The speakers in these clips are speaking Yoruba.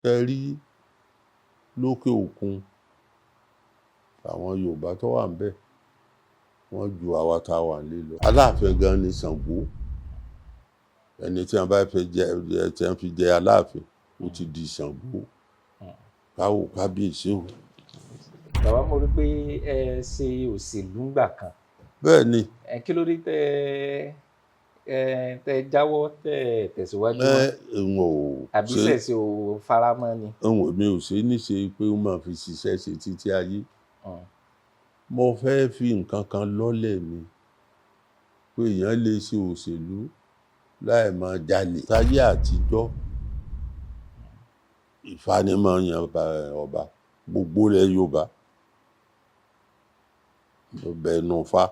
Ẹ rí lókè òkun àwọn Yorùbá tó wà ńbẹ̀ wọ́n ju àwa tá a wà nílé lọ. Aláàfin gan ni Ṣàngó. Ẹni tí wọ́n bá fẹ́ jẹ tí wọ́n fi jẹ Aláàfin ó ti di Ṣàngó. Káwò kábíyèsí o. Bàbá, mo rí pé ẹ ṣe òṣèlú ńgbà kan. Bẹ́ẹ̀ ni. Kí ló dé tẹ jáwọ́ tẹ̀síwájú mọ́? Àbí ṣẹ̀ṣẹ̀ ò faramọ́ ni? Mi ò ṣe níṣe pé ó máa fi ṣiṣẹ́ ṣe títí ayé. Mo fẹ́ fi nǹkan kan lọ́lẹ̀ ni pé èèyàn lè ṣe òṣèlú láì máa jalè. Táyé àtijọ́ Ifá ni máa ń yan ọba gbogbo ilẹ̀ Yorùbá. Ọbẹ̀ ẹnu Ifá.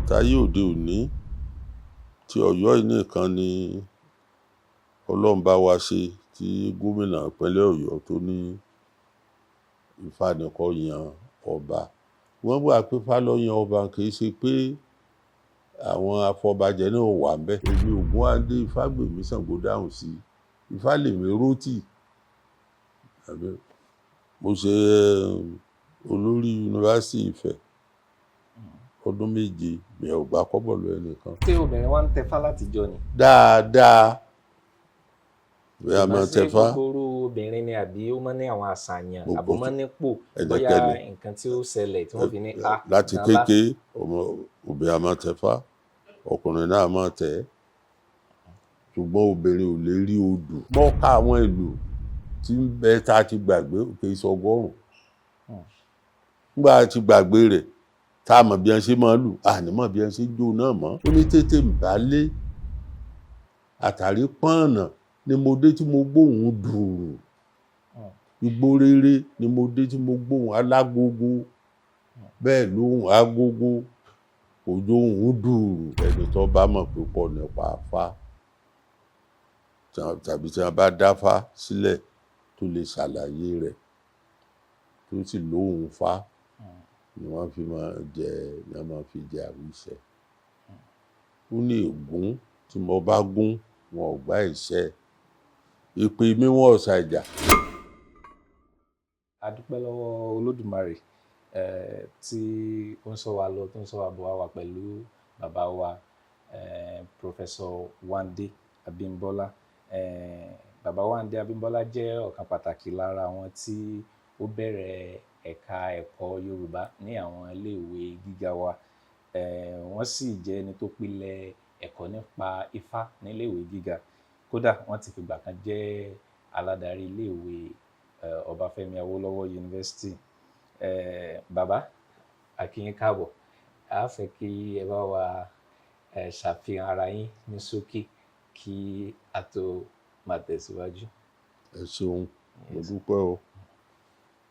Táyé òde òní tí Ọ̀yọ́ yìí nìkan ni Ọlọ́run bá wa ṣe tí gómìnà ìpínlẹ̀ Ọ̀yọ́ tó ní Ifá ni kó yan ọba. Wọ́n gbà pé Ifá ló yan ọba kì í ṣe pé àwọn afọbajẹ náà wà ńbẹ̀. Èmi Ògúnwádé Ifágbèmí Ṣàngódáhùn sí Ifá lèmi rótì. Mo ṣe olórí yunifásitì Ifẹ̀ ọdún 7 mi ò gbà kọ́bọ̀ lọ́wọ́ ẹnìkan. Ṣé obìnrin wa ń tẹfá látijọ́ ni? Dáadáa. Bí a máa tẹfá. Ṣé gbogbo obìnrin ni àbí ó máa ní àwọn àṣàyàn àbí ó máa nípò bóyá nǹkan tí ó ṣẹlẹ̀ tí wọ́n fi ní a. Láti kékeré obìnrin a máa tẹfá ọkùnrin náà máa tẹ̀ ṣùgbọ́n obìnrin ò lè rí odù. Mọ́ ká àwọn ìlú tí ń bẹ tá a ti gbàgbé òkè ìṣọgọ́rùn. Nígbà tí gbàgbé rẹ̀ tá a mọ̀ bí wọ́n ṣe máa lù àní mọ̀ bí wọ́n ṣe jó náà mọ́. Ó ní tètè ń bá lé àtàrí pọ́nà ni mo dé tí mo gbóhùn dùrù. Igbó rere ni mo dé tí mo gbóhùn alágogo. Bẹ́ẹ̀ lóhùn agogo òjò òhún dùrù. Ẹni tó bá mọ̀ púpọ̀ nípa Ifá tàbí tí wọ́n bá dáfá sílẹ̀ tó lè ṣàlàyé rẹ̀ tó sì lóhùn Ifá ni wọ́n máa fi jẹ àwíṣẹ. Ó ní ègún tí mo bá gún wọn ò gbá ìṣẹ́. Èpè mi wọn ò ṣàìjà. A dúpẹ́ lọ́wọ́ Olódùmarè tí ó ń ṣọ́ wa lọ tó ń ṣọ́ wa bọ̀ wá pẹ̀lú bàbá wa Professor Wande Abímbọ́lá. Bàbá Wande Abímbọ́lá jẹ́ ọ̀kan pàtàkì lára àwọn tí ó bẹ̀rẹ̀ ẹ̀ka ẹ̀kọ́ Yorùbá ní àwọn iléèwé gíga wa. Wọ́n sì jẹ́ ẹni tó pilẹ̀ ẹ̀kọ́ nípa Ifá ní iléèwé gíga. Kódà wọ́n ti fìgbà kan jẹ́ aládarí iléèwé Ọbáfẹ́mi Awólọ́wọ̀ University. Bàbá, a kí yín káàbọ̀. A fẹ́ kí ẹ bá wa ṣàfihàn ara yín ní ṣókí kí a tó máa tẹ̀síwájú. Ẹ ṣeun, mo dúpẹ́ o.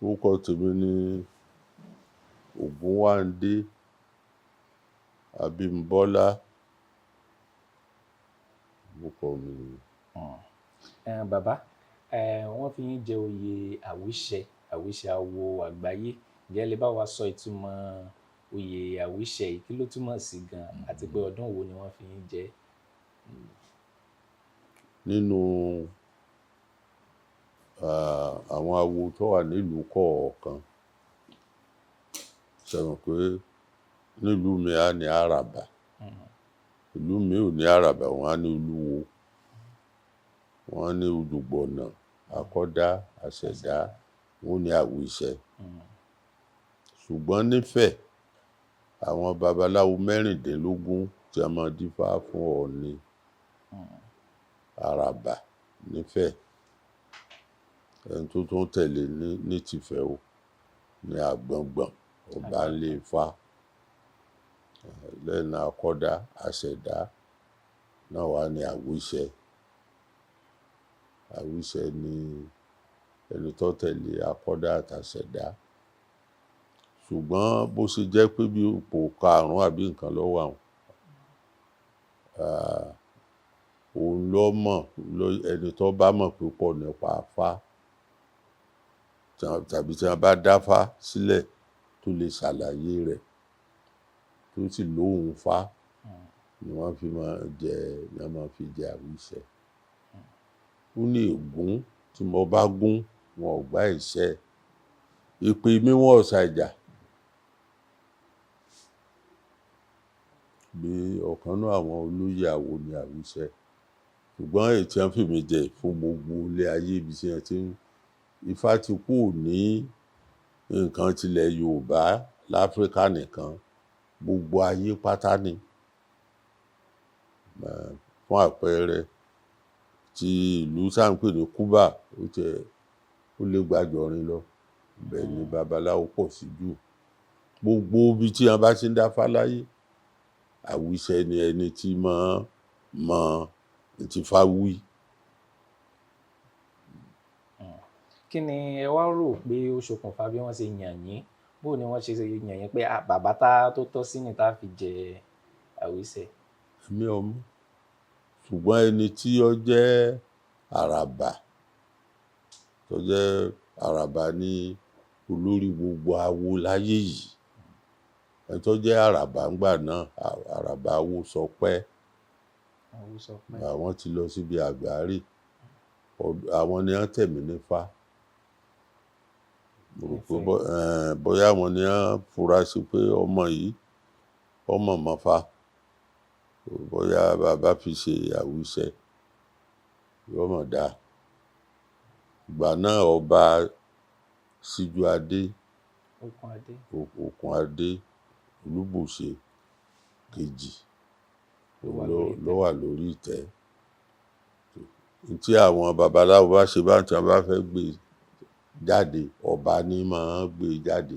Orúkọ tèmi ni Ògúnwándé Abímbọ́lá. Orúkọ mi ni. Bàbá, wọ́n fi yín jẹ oyè àwíṣẹ awo àgbáyé. Ǹjẹ́ ẹ lè bá wa sọ ìtumọ̀ oyè àwíṣẹ yìí, kí ló túmọ̀ sí gan àti pé ọdún wo ni wọ́n fi yín jẹ? Nínú àwọn awo tó wà nílùú kọ̀ọ̀kan ṣe mọ̀ pé nílùú mi á ní àràbà, ìlú mi ò ní àràbà, wọ́n á ní olúwo, wọ́n á ní olùgbọ̀nà, akọ́dá, àṣẹ̀dá, wọ́n ní àwíṣẹ. Ṣùgbọ́n nífẹ̀ẹ́ àwọn babaláwo 16 tí a máa dífá fún Ọọ̀ni àràbà nífẹ̀ẹ́. Ẹni tó tún tẹ̀lé ní tìfẹ́ o ní àgbọ̀ngbọ̀n ọba ilé Ifá. Lẹ́yìn akọ́dá àṣẹ̀dá náà wà ní àwíṣẹ. Àwíṣẹ ni ẹni tó tẹ̀lé akọ́dá àtàṣẹ̀dá. Ṣùgbọ́n bó ṣe jẹ́ pé bí ipò 5 àbí nǹkan ló wà òun ló mọ̀ ẹni tó bá mọ̀ púpọ̀ nípa Ifá tàbí tí wọ́n bá dáfá sílẹ̀ tó lè ṣàlàyé rẹ̀ tó sì lóhùn Ifá ni wọ́n máa fi jẹ àwíṣẹ. Ó ní ègún tí mo bá gún wọn ò gbá ìṣẹ́ ìpè mi wọn ò ṣàìjà bí ọ̀kan náà àwọn olóyè àwo ni Àwíṣẹ ṣùgbọ́n èyí tí wọ́n fi mí jẹ fún gbogbo ilé ayé ibi tí wọ́n ti ń Ifá ti kú ní nǹkan tilẹ̀ Yorùbá láfíríkà nìkan gbogbo ayé pátá ni fún àpẹẹrẹ ti ìlú sáǹpè ní Kúbà ó lé gbàjọrin lọ ibẹ̀ ni babaláwo pọ̀ sí jù gbogbo ibi tí wọ́n bá ti ń dáfá láyé Àwíṣẹ ni ẹni tí máa mọ ti Ifá wí. Kí ni ẹ wá rò pé ó ṣokùnfà bí wọ́n ṣe yàn yín bó ni wọ́n ṣe yàn yín pé bàbá tó tọ́ sí ni tá fi jẹ Àwíṣẹ. Èmi ò mọ̀ ṣùgbọ́n ẹni tí ó jẹ́ àràbà ní olórí gbogbo awo láyé yìí ẹni tó jẹ́ àràbà ńgbà náà àràbà Awósọpẹ́ àwọn ti lọ síbi àgbáre àwọn ni wọ́n tẹ̀mí nífá mo rò pé bóyá àwọn ni wọ́n fura sí pé ọmọ yìí ọmọ mọ́fá bóyá bàbá fi ṣe Àwíṣẹ yóò mọ̀ dáa ìgbà náà ọba Síjúadé Òkúnadé Olúbùṣe kejì ló wà lórí ìtẹ́ tí àwọn babaláwo bá ṣe bá tí wọ́n bá fẹ́ gbé jáde ọba ní máa gbé jáde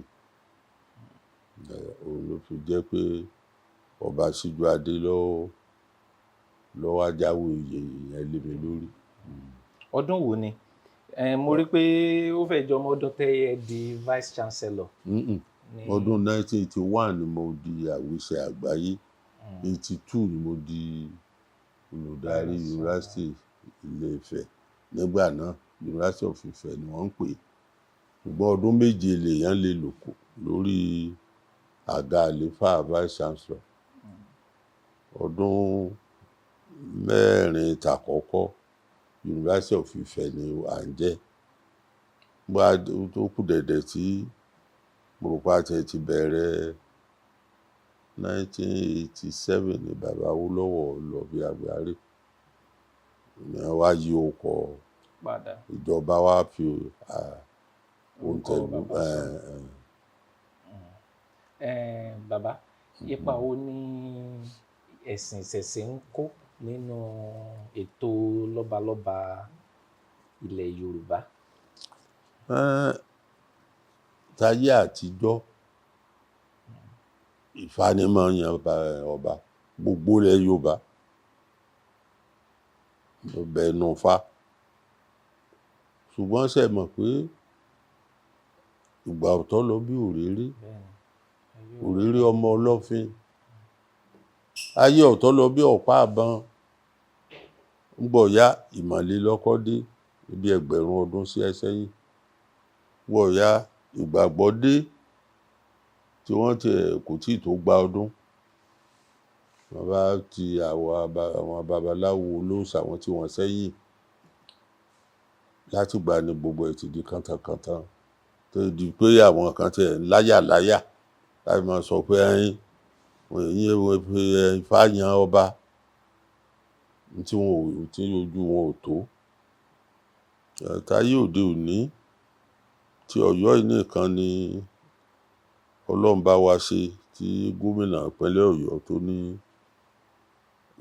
òun ló fi jẹ́ pé ọba Síjúadé ló wá jáwé oyè yẹn lé mi lórí. Ọdún wo ni mo rí pé ó fẹ́ jọ ọmọ ọdún tẹ́ ẹ di vice chancellor. Ọdún 1981 ni mo di Àwíṣẹ àgbáyé 82 ni mo di olùdarí yunifásitì Ilé-Ifẹ̀ nígbà náà University of Ifẹ̀ ni wọ́n ń pè ṣùgbọ́n ọdún méje lèèyàn lè lò kù lórí àga àléfà vice chancellor ọdún 4 tàkọ́kọ́ University of Ifẹ̀ ni à ń jẹ́ gbá tó kù dẹ̀dẹ̀ tí mo rò pé àti ti bẹ̀rẹ̀ 1987 ni bàbá Awólọ́wọ̀ lọ bí àgbáre ni wọ́n wá yí ọkọ̀ ìjọba wá fi òǹtẹ̀lú bàbá ipa wo ni ẹ̀sìn ìṣẹ̀ṣe ń kó nínú ètò lọ́balọ́ba ilẹ̀ Yorùbá. Táyé àtijọ́ Ifá ni máa ń yan ọba gbogbo ilẹ̀ Yorùbá ọbẹ̀ inú Ifá ṣùgbọ́n ṣe mọ̀ pé ìgbà ọ̀tọ̀ lọ bí òréré ọmọ ọlọ́fin ayé ọ̀tọ̀ lọ bí ọ̀pá àbọn ń bọ̀ ya ìmọ̀le lọ́kọ́ dé ibi ẹgbẹ̀rún ọdún sí ẹsẹ́yìn bọ̀ ya ìgbàgbọ́ dé tí wọ́n kò tí tó gba ọdún wọ́n bá ti àwọn babaláwo olóòṣà wọn tí wọ́n sẹ́yìn láti gbà ní gbogbo ẹ̀ ti di kàntankàntan tó di pé àwọn kan tẹ̀ láyà láti máa sọ pé Ifá yan ọba tí ojú wọn ò tó táyé òde òní tí Ọ̀yọ́ yìí nìkan ni Ọlọ́run bá wa ṣe tí gómìnà ìpínlẹ̀ Ọ̀yọ́ tó ní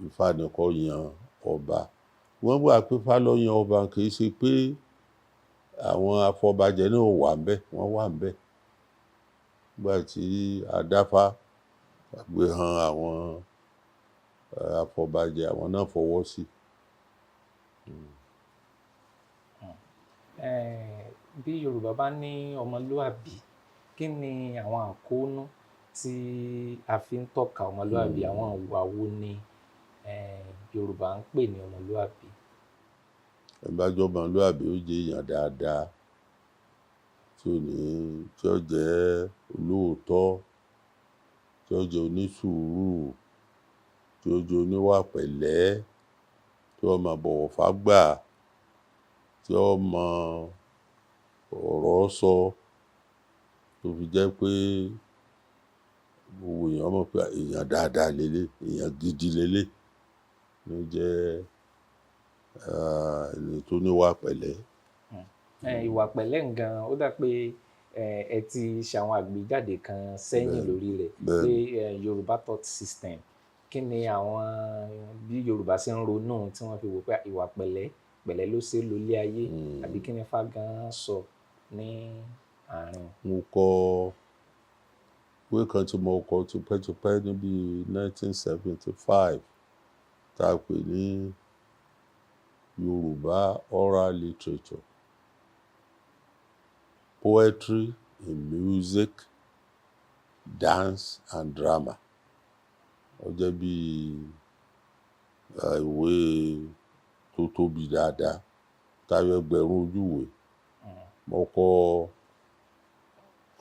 Ifá nìkan yan ọba wọ́n gbà pé Ifá ló yan ọba kì í ṣe pé àwọn afọbajẹ náà wà ń bẹ̀ wọ́n wà ń bẹ̀ nígbà tí adáfá gbé han àwọn afọbajẹ àwọn náà fọwọ́ sí. Bí Yorùbá bá ní ọmọlúàbí kí ni àwọn àkóónú tí a fi ń tọ́ka ọmọlúàbí àwọn ìwà wo ni Yorùbá ń pè ní ọmọlúàbí. ẹ bá jọ ọmọlúàbí ó jẹ́ èèyàn dáadáa tí ó jẹ́ olóòótọ́ tí ó jẹ́ onísùúrù tí ó jẹ́ oníwà pẹ̀lẹ́ tí ó máa bọ̀wọ̀ fágbà tí ó mọ ọ̀rọ̀ sọ tó fi jẹ́ pé gbogbo èèyàn mọ̀ pé èèyàn dáadáa lélẹ̀, èèyàn gidi lélẹ̀ ló jẹ́ ẹni tó níwà pẹ̀lẹ́. Ìwà pẹ̀lẹ́ gan ó dà pé ẹ ti ṣàwọn àgbéjáde kan sẹ́yìn lórí rẹ̀ pé Yorùbá thought system, kí ni àwọn bí Yorùbá ṣe ń ronú tí wọ́n fi wò pé ìwà pẹ̀lẹ́ ló ṣe lólé ayé, àbí kí ni Ifá gan sọ ní àárín. Mo kọ ìwé kan tí mo kọ tipẹ́tipẹ́ níbi 1975 tá a pè ní Yorùbá oral literature, poetry in music, dance and drama. Ó jẹ́ bí ìwé tó tóbi dáadáa táyọ ẹgbẹ̀rún ojúwe. Mo kọ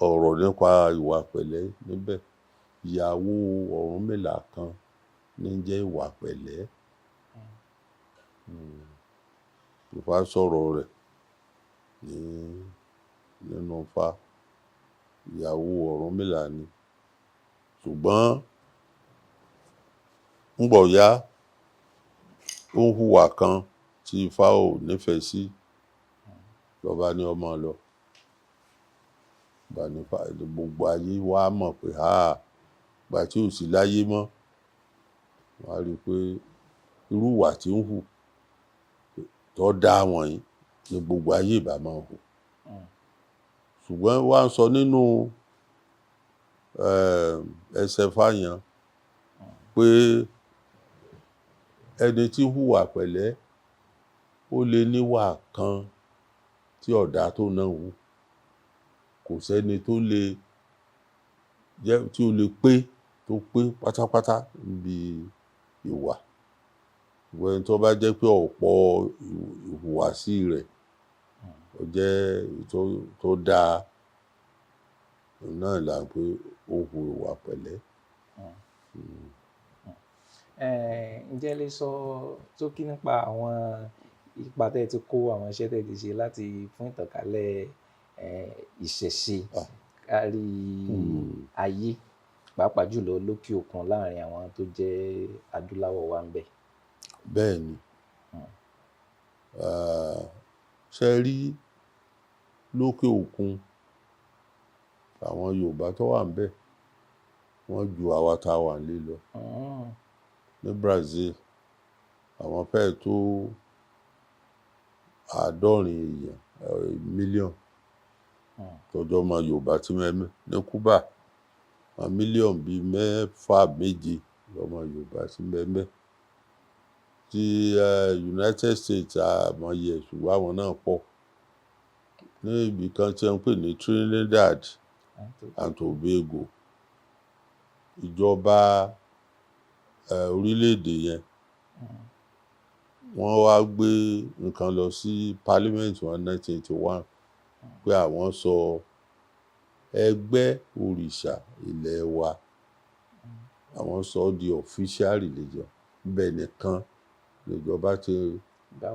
ọ̀rọ̀ nípa ìwà pẹ̀lẹ́ níbẹ̀. Ìyàwó Ọ̀rúnmìlà kan ní jẹ́ ìwà pẹ̀lẹ́. Ifá sọ̀rọ̀ rẹ̀ nínú Ifá. Ìyàwó Ọ̀rúnmìlà ni. Ṣùgbọ́n ńgbọ̀ yá ó ń hùwà kan tí Ifá ò nífẹ̀ẹ́ sí, ló bá ní ó máa lọ. Gbogbo ayé wá mọ̀ pé ìgbà tí ò sí láyé mọ́, wọ́n á rí i pé irú ìwà tí ń hù tó dáa wọ̀nyí ni gbogbo ayé ìbá máa hù. Ṣùgbọ́n wá ń sọ nínú ẹsẹ̀ Ifá yẹn pé ẹni tí ń hùwà pẹ̀lẹ́ ó lè níwà kan tí ò dáa tó náà hù. Kò sẹ́ni tó lè tó pé pátápátá níbi ìwà. Ṣùgbọ́n ẹni tó bá jẹ́ pé ọ̀pọ̀ ìhùwàsí rẹ̀ ó jẹ́ tó dáa, náà là ń pé ó hu ìwà pẹ̀lẹ́. Ǹjẹ́ ẹ lè sọ ṣókí nípa àwọn ipa tẹ́ ẹ ti kó, àwọn iṣẹ́ tẹ́ ẹ ti ṣe láti fún ìtànkálẹ̀ ìṣẹ̀ṣe kárí ayé, pàápàá jùlọ lókè òkun láàrin àwọn tó jẹ́ adúláwọ̀ wa ń bẹ? Bẹ́ẹ̀ ni. Ṣe rí lókè òkun, àwọn Yorùbá tó wà ń bẹ wọ́n ju àwa tá a wà nílé lọ. Ní Brazil, àwọn fẹ́ẹ̀ tó 70 mílíọ̀n tó jẹ́ ọmọ Yorùbá tí mẹ́mẹ́. Ní Cuba, àwọn mílíọ̀nù bíi 6-7 lọmọ Yorùbá tí mẹ́mẹ́. Ti United States àmọye, ṣùgbọ́n àwọn náà pọ̀. Ní ibì kan tí wọ́n ń pè ní Trinidad and Tobago, ìjọba orílẹ̀-èdè yẹn wọ́n wá gbé nǹkan lọ sí Parliament wọn 1981 pé àwọn sọ ẹgbẹ́ òrìṣà ilẹ̀ wa, àwọn sọ di official religion. Bẹ́ẹ̀ nìkan níjọba ti gbà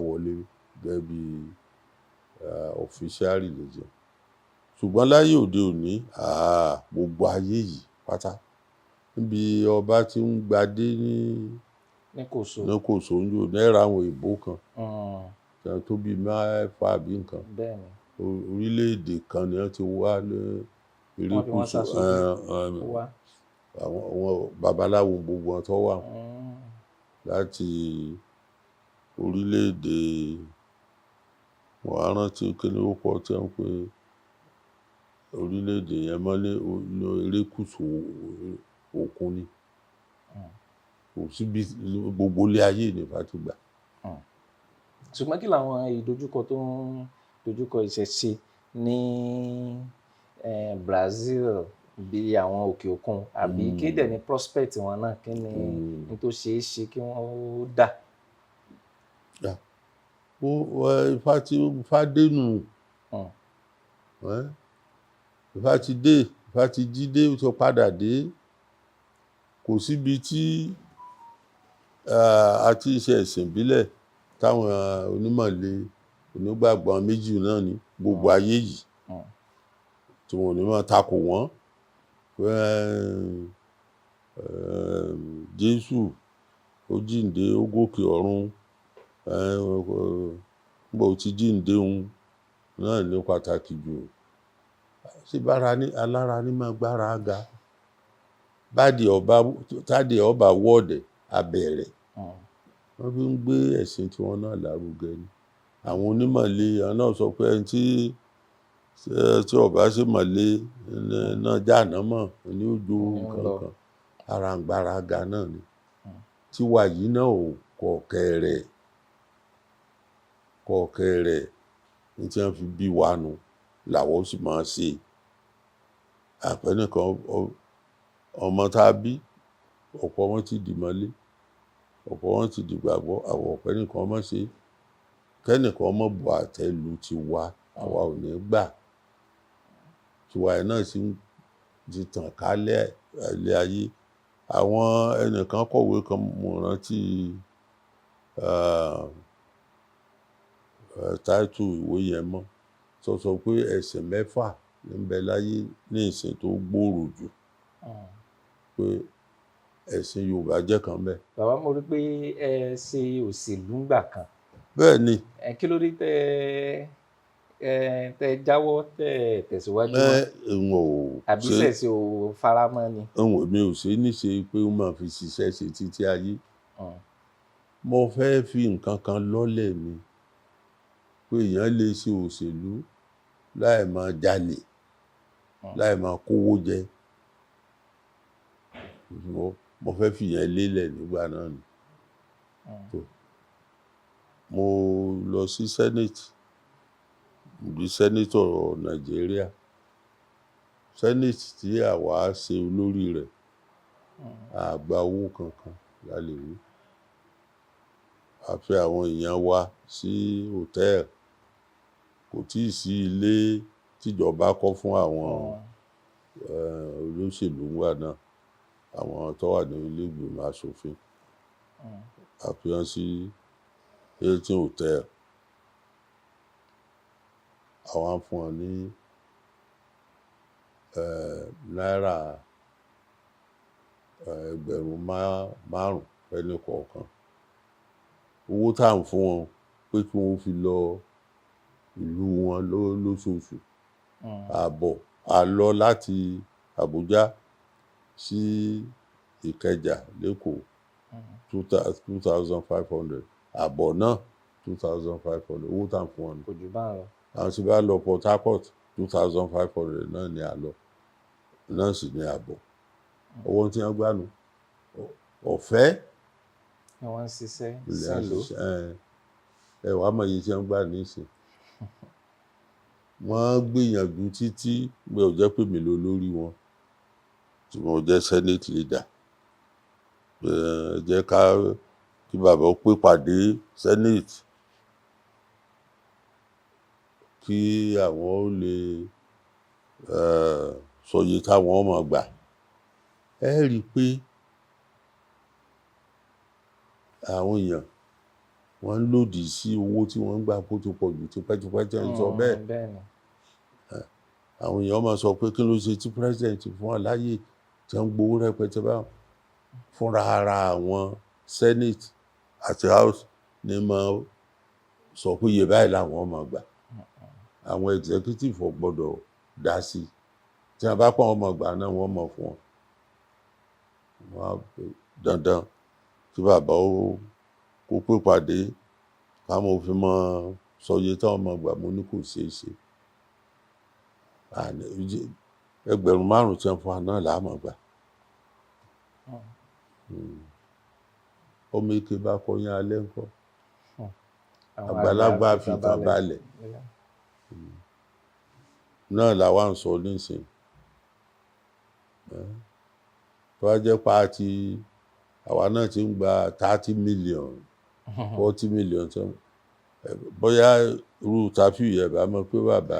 wọlé gẹ́gẹ́ bí official religion. Ṣùgbọ́n láyé òde òní, gbogbo ayé yìí pátá, níbi ọba tí ń gbadé ní Kòso ń jò náírà àwọn èèbó kan tó bí 6 àbí nǹkan. Orílẹ̀-èdè kan ni wọ́n ti wá ní erékùṣù. Àwọn babaláwo gbogbo wọn tó wà láti orílẹ̀-èdè, wọ́n á rántí kí ni ó pọ̀ tí wọ́n ń pè orílẹ̀-èdè yẹn mọ́ ní erékùṣù òkun ni. Kò síbi, gbogbo ilé ayé ní Ifá ti gbà. Ṣùgbọ́n kí làwọn ìdojúkọ tó ń dojúkọ ìṣẹ̀ṣe ní Brazil bí àwọn òkè òkun, àbí kí dẹ̀ ní prospect wọn náà, kí ni tó ṣeé ṣe kí wọ́n ó dà? Ifá dé nù. Ifá ti dé, Ifá ti jí dé, ó ti padà dé. Kò síbi tí a ti ṣe ẹ̀sìn ìbílẹ̀ táwọn onímọ̀le onígbàgbọ́ méjì náà ní gbogbo ayé yìí tí wọn ò ní máa takò wọ́n pé Jésù ó jíǹde ó gòkè ọ̀run nígbà ó ti jíǹde òun náà ní pàtàkì jù ṣé alára ní máa gbára ga tádé ọba wọ́ọ̀dẹ̀ abẹ̀rẹ̀ wọ́n fi ń gbé ẹ̀sìn tiwọn náà lárugẹ ni àwọn onímọ̀le àwọn náà sọ pé ẹni tí ọba ṣe mọ̀le náà jáànámọ̀ ní ojú nǹkan kan ara ń gbára ga náà ni tiwa yìí náà ò kọ̀ọ̀kẹ́ rẹ̀ ní tí wọ́n fi bí wa nù làwọn ó sì máa ṣe àpẹnìkan ọmọ tá a bí ọ̀pọ̀ wọn ti dì mọ́lé ọ̀pọ̀ wọn ti dìgbàgbọ́ àwọn ọ̀pẹ́nìkan mọ́ ṣe kẹ́nìkan mọ́ bu àtẹ́lu tiwa àwa ò ní gbà tiwa ẹ̀ náà sì ti tàn kálẹ̀ ilé ayé àwọn ẹnìkan kọ̀wé kan mo rántí táìtù ìwé yẹn mọ́ sọ pé ẹ̀sìn mẹ́fà ń bẹ láyé ní ìsìn tó gbòòrò jù pé ẹ̀sìn Yorùbá jẹ́ kan bẹ́ẹ̀. Bàbá mo rí pé ẹ ṣe òṣèlú ńgbà kan. Bẹ́ẹ̀ ni. Kí ló dé tẹ jáwọ́ tẹ̀síwájú mọ́? Àbí ṣẹ̀ṣẹ̀ ò faramọ́ ni? Mi ò ṣe níṣe pé ó máa fi ṣiṣẹ́ ṣe títí ayé. Mo fẹ́ fi nǹkan kan lọ́lẹ̀ ni pé èèyàn lè ṣe òṣèlú láì máa jalè láì máa kówó jẹ mo fẹ́ fìyẹn lélẹ̀ nígbà náà ni mo lọ sí senate di senator Nàìjíríà senate tí àwa ṣe olórí rẹ̀ àgbà owó kankan lálẹ́ wí a fẹ́ àwọn èèyàn wa sí hòtẹ́ẹ̀lì kò tíì sí ilé tíjọba kọ́ fún àwọn olóṣèlú ńgbà náà àwọn tó wà ní ilé ìgbìmọ̀ aṣòfin àfihàn sí Hilton Hotel àwọn fún wọn ní náírà ẹgbẹ̀rún márùn ẹni kọ̀ọ̀kan owó tá à ń fún wọn pé kí wọ́n fi lọ ìlú wọn lóṣooṣù àbọ̀ àlọ láti Àbújá sí Ìkẹjà lẹ́kọ̀ọ́ 2,500 àbọ̀ náà 2,500 owó tá à ń fún wọn. Kò jù bá lọ. àwọn tí bá lọ Port Harcourt 2,500 náà ní àlọ náà sì ní àbọ̀ owó tí wọ́n gbà nù ọ̀fẹ́. Wọ́n ń ṣiṣẹ́ sílùú. ẹ wàá mọ iye tí wọ́n gbà nísìn wọ́n gbìyànjú títí pé ò jẹ́ pé mi ló lórí wọn tí mo jẹ́ senate leader jẹ́ kí bàbá ó pè pàdé senate kí àwọn ó lè sọye táwọn ọmọ gbà ẹ rí i pé àwọn èèyàn wọ́n ń lòdì sí owó tí wọ́n ń gbà kó tó pọ̀ jù tipẹ́tipẹ́ tí wọ́n ń sọ bẹ́ẹ̀ àwọn èèyàn máa sọ pé kí ló ṣe tí president fún wa láyè tí wọ́n ń gbowó rẹpẹtẹ báwọn fúnra ara àwọn senate àti house ní máa sọ pé iye báyìí làwọn máa gbà àwọn executive ò gbọ́dọ̀ dá sí i tí wọ́n bá pọ̀ wọ́n máa gbà náà wọ́n mọ̀ fún wọn dandan kí bàbá ó kó pè pàdé káwọn òfin mọ sọye táwọn máa gbà mo ní kò ṣeé ṣe ẹgbẹ̀rún márùn tí wọ́n fún wa náà là á máa gbà ọmọ ike bá kọyán alẹ́ ńkọ́ àgbàlagbà fi tàn balẹ̀ náà làwa ń sọ nísìnyí tó wá jẹ́ pa àwa náà ti ń gba 30 million 40 million tó bóyá irú tàfíù yẹn bá mọ̀ pé bàbá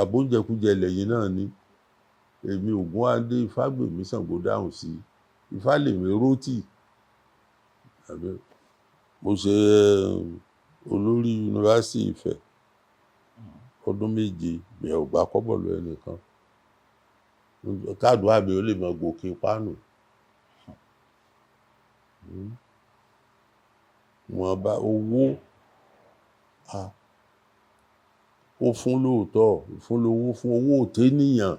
àbóúnjẹkújẹ lẹ́yìn náà ni èmi Ògúnwádé Ifágbèmí Ṣàngó dáhùn sí Ifá lèmi rótì mo ṣe olórí yunifásitì Ifẹ̀ ọdún 7 mi ò gbà kọ́bọ̀ lọ ẹnìkan kádùá mi ó lè mọ gòkè pánù wọn bá owó ó fún lóòótọ́ fún lówó fún owó òténìyàn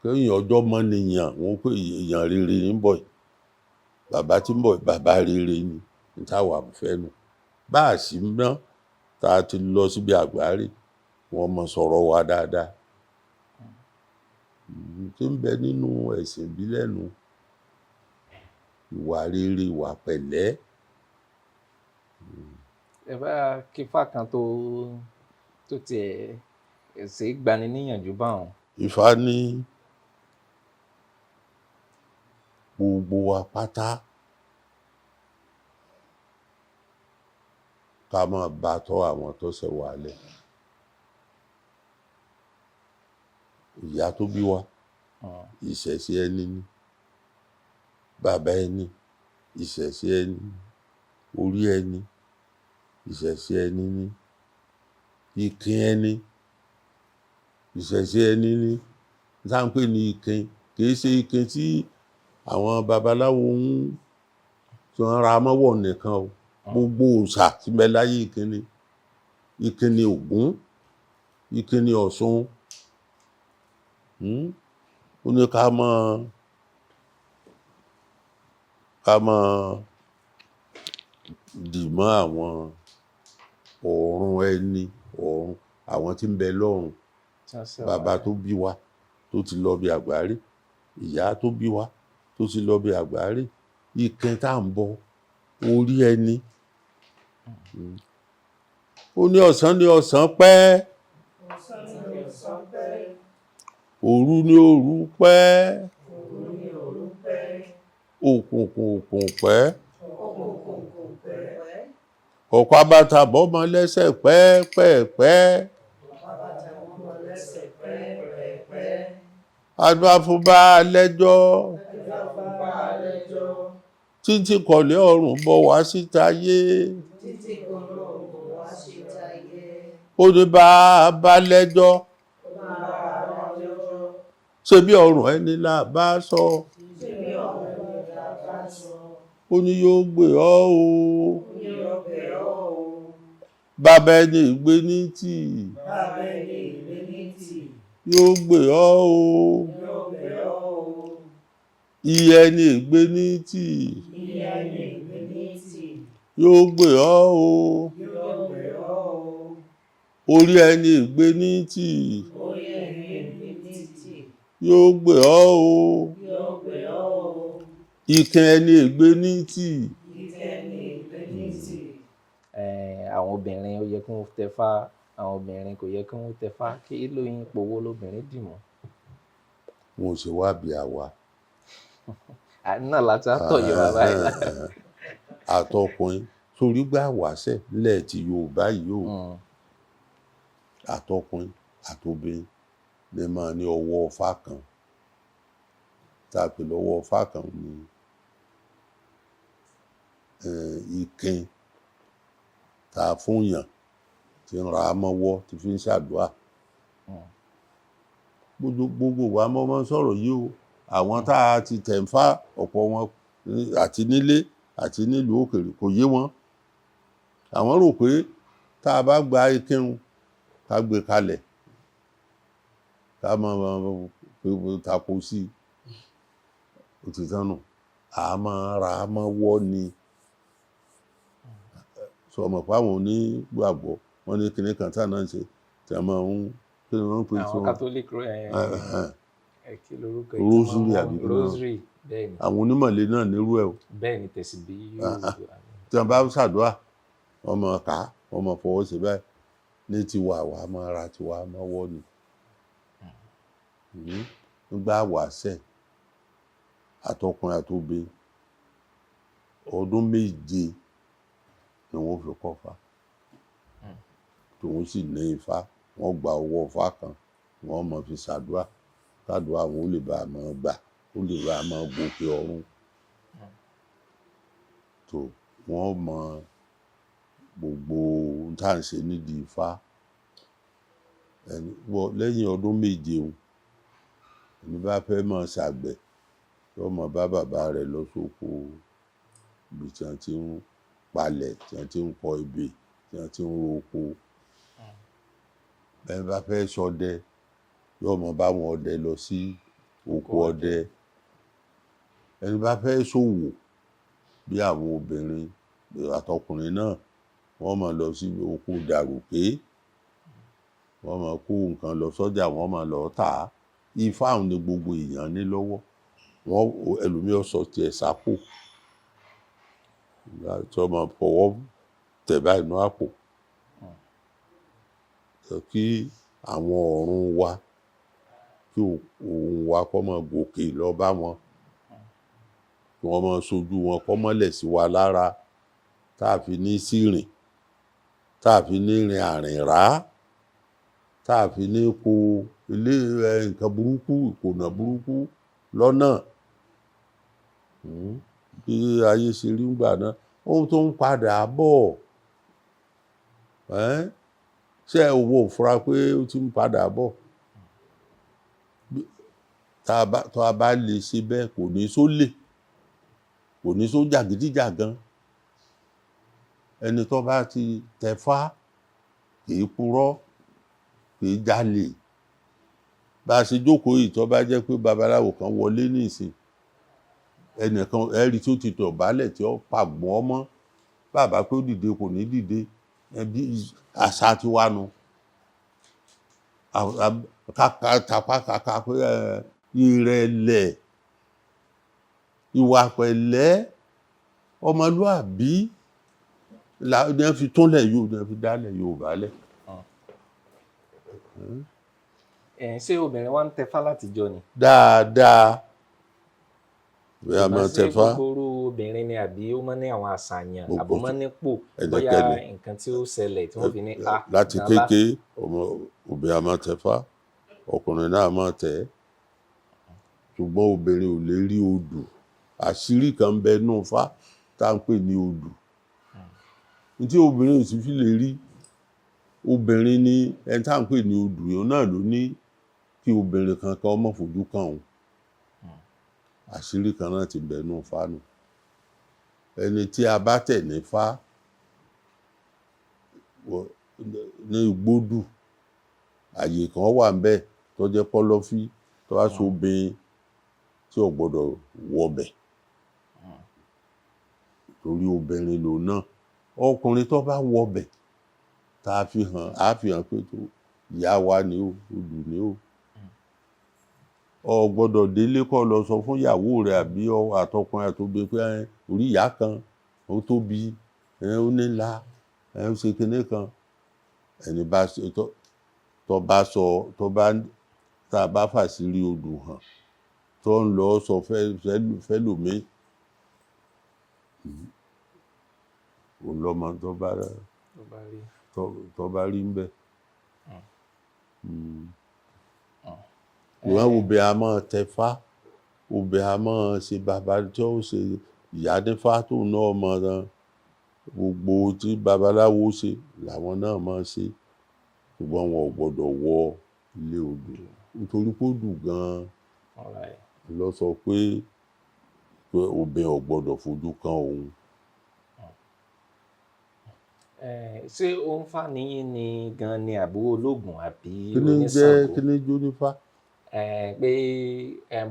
kéèyàn ọjọ́ mọ́ nìyàn wọn pé èèyàn rere ń bọ̀ bàbá tí ń bọ̀ bàbá rere ni táwa fẹ́ nu bá a sì ń ná tá a ti lọ síbi àgbáre wọn mọ sọ̀rọ̀ wa dáadáa tí ń bẹ nínú ẹ̀sìn ìbílẹ̀ nu ìwà rere ìwà pẹ̀lẹ́. Ẹ bá kífá kan tó tiẹ̀ ṣe é gbani níyànjú báwọn. Ifá ní gbogbo wa pátá ká máa bá tọ́ àwọn tó ṣẹ̀ wá lẹ̀. Ìyá tó bí wa ìṣẹ̀ṣe ẹni ní, bàbá ẹni ìṣẹ̀ṣe ẹni ní, orí ẹni ìṣẹ̀ṣe ẹni ní, ìkin ẹni ìṣẹ̀ṣe ẹni ní. Tá ń pè ní ìkin kìí ṣe ìkin tí àwọn babaláwo tí wọ́n ra mọ́wọ́ nìkan o gbogbo òòṣà tí ń bẹ láyé ìkin ni. Ìkin ni Ògún, ìkin ni Ọ̀ṣun. Ó ní ká máa dì mọ́ àwọn ọ̀run ẹni ọ̀run àwọn tí ń bẹ lọ́run. Bàbá tó bí wa tó ti lọ bí àgbáre, ìyá tó bí wa tó ti lọ bí àgbáre, ìkin tá ń bọ orí ẹni. Ó ní ọ̀sán ní ọ̀sán pẹ́, òru ní òru pẹ́, òkùnkùn pẹ́, ọ̀pá bàtà bọ́mọ lẹ́sẹ̀ pẹ́pẹ́pẹ́. Adúá fún baálẹ́jọ́ títí kọ̀lé ọ̀run bọ̀ wá sítáyé. Ó ní bá lẹ́jọ́ ṣe bí ọ̀run ẹni là bá sọ. Ó ní yóò gbé ọ́ o. Bàbá ẹni ìgbé ní tì. Yóò gbé ọ́ o. Iye ẹni ìgbé ní tì. Yóò gbé ọ́ o. Orí ẹni ìgbé ní tì. Yóò gbé ọ́ o. Ìkin ẹni ìgbé ní tì. Àwọn obìnrin ó yẹ kí wọ́n tẹfá, àwọn obìnrin kò yẹ kí wọ́n tẹfá. Kí lóyún ipò wo lobìnrin dì mọ́? Wọn ò ṣe wá bí àwa. Náà láti àtọ̀yọ̀ bàbá yìí. Àtọkùnrin torí gbà wáṣẹ̀ nílẹ̀ tí Yorùbá yìí o. Àtọkùnrin àtobìnrin lè máa ní ọwọ́ Ọfá kan. Tá a pè lọ́wọ́ Ọfá kan ní ìkin tá a fún yàn tí ń ra mọ́wọ́ tí fi ń ṣàdúrà. Gbogbo wa mọ́ máa ń sọ̀rọ̀ yìí o. Àwọn tá a ti tẹ̀ ń fá ọ̀pọ̀ wọn àti nílé àti nílùú òkèèrè kò yé wọn. Àwọn rò pé tá a bá gba ìkírun ká gbé kalẹ̀ ká máa tako sí òtítọ́ nù. A máa ra mọ́wọ́ ni. Sọ mọ̀ pé àwọn onígbàgbọ́ wọ́n ní kinní kan tá náà ń ṣe tí a máa ń kí ni wọ́n ń pè é. Àwọn Catholic kí lorúkọ rosary àbí rosary bẹ́ẹ̀ ni. Àwọn onímọ̀lé náà nírú ẹ̀ o. Bẹ́ẹ̀ ni tẹ̀síbí yóò. Tí wọ́n bá ṣàdúrà wọ́n máa kà á wọ́n máa fọwọ́ sí báyìí ní tiwa àwa máa ra tiwa mọ́wọ́ ni. Nígbà wáṣẹ̀ àtọkùnrin àtobìnrin ọdún 7 ni wọ́n fi kọ́ Ifá. Tòun sì ní Ifá wọ́n gba owó Ifá kan wọ́n máa fi ṣàdúrà kádùá àwọn ó lè bá a máa gbà ó lè bá a máa gòkè ọ̀run. Tó wọ́n mọ gbogbo ohun tá à ń ṣe nídìí Ifá. Lẹ́yìn ọdún méje òun, ẹni bá fẹ́ máa ṣàgbẹ̀ yóò máa bá bàbá rẹ̀ lọ sóko ibi tí wọ́n ti ń palẹ̀, tí wọ́n ti ń kọ ebè, tí wọ́n ti ń roko. Ẹni bá fẹ́ ṣọdẹ yóò máa bá wọn ọdẹ lọ sí oko ọdẹ. Ẹni bá fẹ́ ṣòwò bí àwọn obìnrin àtọkùnrin náà, wọ́n máa lọ sí oko dàrúké, wọ́n máa kó nǹkan lọ sọ́jà, wọ́n máa lọ tà á. Ifá òun ni gbogbo èèyàn ní lọ́wọ́. Ẹlòmíràn sọ tiẹ̀ sápò tí wọ́n máa fọwọ́ tẹ̀ báyìí nínú àpò. Kí àwọn ọ̀run wa, kí òun wa kó máa gòkè lọ bá wọn, kí wọ́n máa ṣojú wọn kó mọ́lẹ̀ sí wa lára, tá a fi ní sírìn, tá a fi ní rin àrìnrá, tá a fi ní kó ilé nǹkan burúkú, ìkònà burúkú lọ́nà. Bí ayé ṣe rí ńgbà náà, ohun tó ń padà bọ̀, ṣé ẹ wo fura pé ó ti ń padà bọ̀? Tá a bá lè ṣe bẹ́ẹ̀, kò ní sólè, kò ní só jàgídíjàgan. Ẹni tó bá ti tẹfá kìí purọ́, kìí jalè. Bá a ṣe jókòó yìí, tó bá jẹ́ pé babaláwo kan wọlé nísìn, ẹnìkan ẹ rí tí ó ti dọ̀bálẹ̀ tí ó pàgbọ́n mọ́, bàbá pé ó dìde kò ní dìde. Bí àṣà ti wá nu. Tapá pé ìrẹ̀lẹ̀, ìwà pẹ̀lẹ́, ọmọlúàbí ni wọ́n fi túnlẹ̀ yóò, ni wọ́n fi dálẹ̀ Yorùbá lẹ̀. Ṣé obìnrin wa ń tẹfá látijọ́ ni? Dáadáa. Bóyá máa tẹfá. Ṣé gbogbo obìnrin ni àbí ó máa ń ní àwọn àṣàyàn, àbó máa ń nípò, bóyá nǹkan tí ó ṣẹlẹ̀ tí wọ́n fi ní ká. Láti kékeré obìnrin a máa tẹfá, ọkùnrin náà máa tẹ̀ ẹ́. Ṣùgbọ́n obìnrin ò lè rí odù. Àṣírí kan bẹ nínú Ifá tá à ń pè ní odù. Tí obìnrin ò sì fi lè rí, obìnrin ni ẹni tá à ń pè ní odù yẹn náà ló ní kí obìnrin kankan má fojú kàn òun. Àṣírí kan náà ti bẹ nínú Ifá nù. Ẹni tí a bá tẹ̀ ní Ifá ní Igbódù, àyè kan wà ńbẹ̀ tó jẹ́ kọ́lọ́fí, tó wá so obìnrin tí ò gbọdọ̀ wọbẹ̀ torí obìnrin lòun náà. Ọkùnrin tó bá wọbẹ̀, tá a fi hàn pé tó ìyá wa ni ó, odù ni ó. O gbọdọ̀ délé kó lọ sọ fún ìyàwó rẹ̀ àbí àtọkùnrin àtobìnrin pé orí ìyá kan ó tóbi, ó nílá, ó ṣe kinní kan. Ẹni bá tá a bá fàṣírí odù hàn, tó ń lọ sọ fẹ́lòmíì, òun lọ́mọ tó bá rí ńbẹ̀. Ìwọ́n obìnrin a máa tẹfá, obìnrin a máa ṣe bàbá tí ó ṣe ìyá nífá tó náà mọ gbogbo tí babaláwo ṣe làwọn náà máa ṣe. Ṣùgbọ́n wọn ò gbọdọ̀ wọ ilé odù nítorí pé odù gan-an ló sọ pé obìnrin ò gbọdọ̀ fojú kan òun. Ṣé ó ń fà níyìn ni gan ni àbí ológun àbí oníṣàngó? Kí ni jó nífá? Pé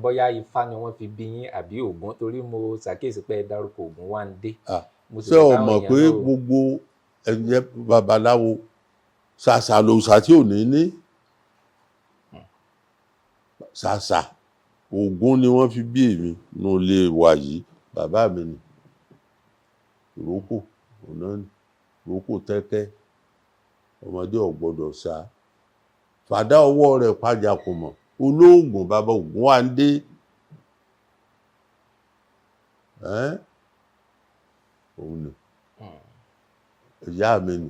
bóyá Ifá ni wọ́n fi bí yín àbí Ògún, torí mo ṣàkíyèsí pé ẹ dárúkọ Ògúnwándé. Ṣé o mọ̀ pé gbogbo ẹ̀jẹ̀ babaláwo ṣàṣà lòṣà tí ò ní ṣàṣà? Ògún ni wọ́n fi bí èmi nínú ilé wa yìí, bàbá mi ni. Ìrókò ọ̀nà ni, ìrókò tẹ́kẹ́, ọmọdé ò gbọdọ̀ ṣá. Fàdá ọwọ́ rẹ̀ pàjà kò mọ̀, olóògùn bàbá Ògúnwándé. Òun ni ìyá mi ni,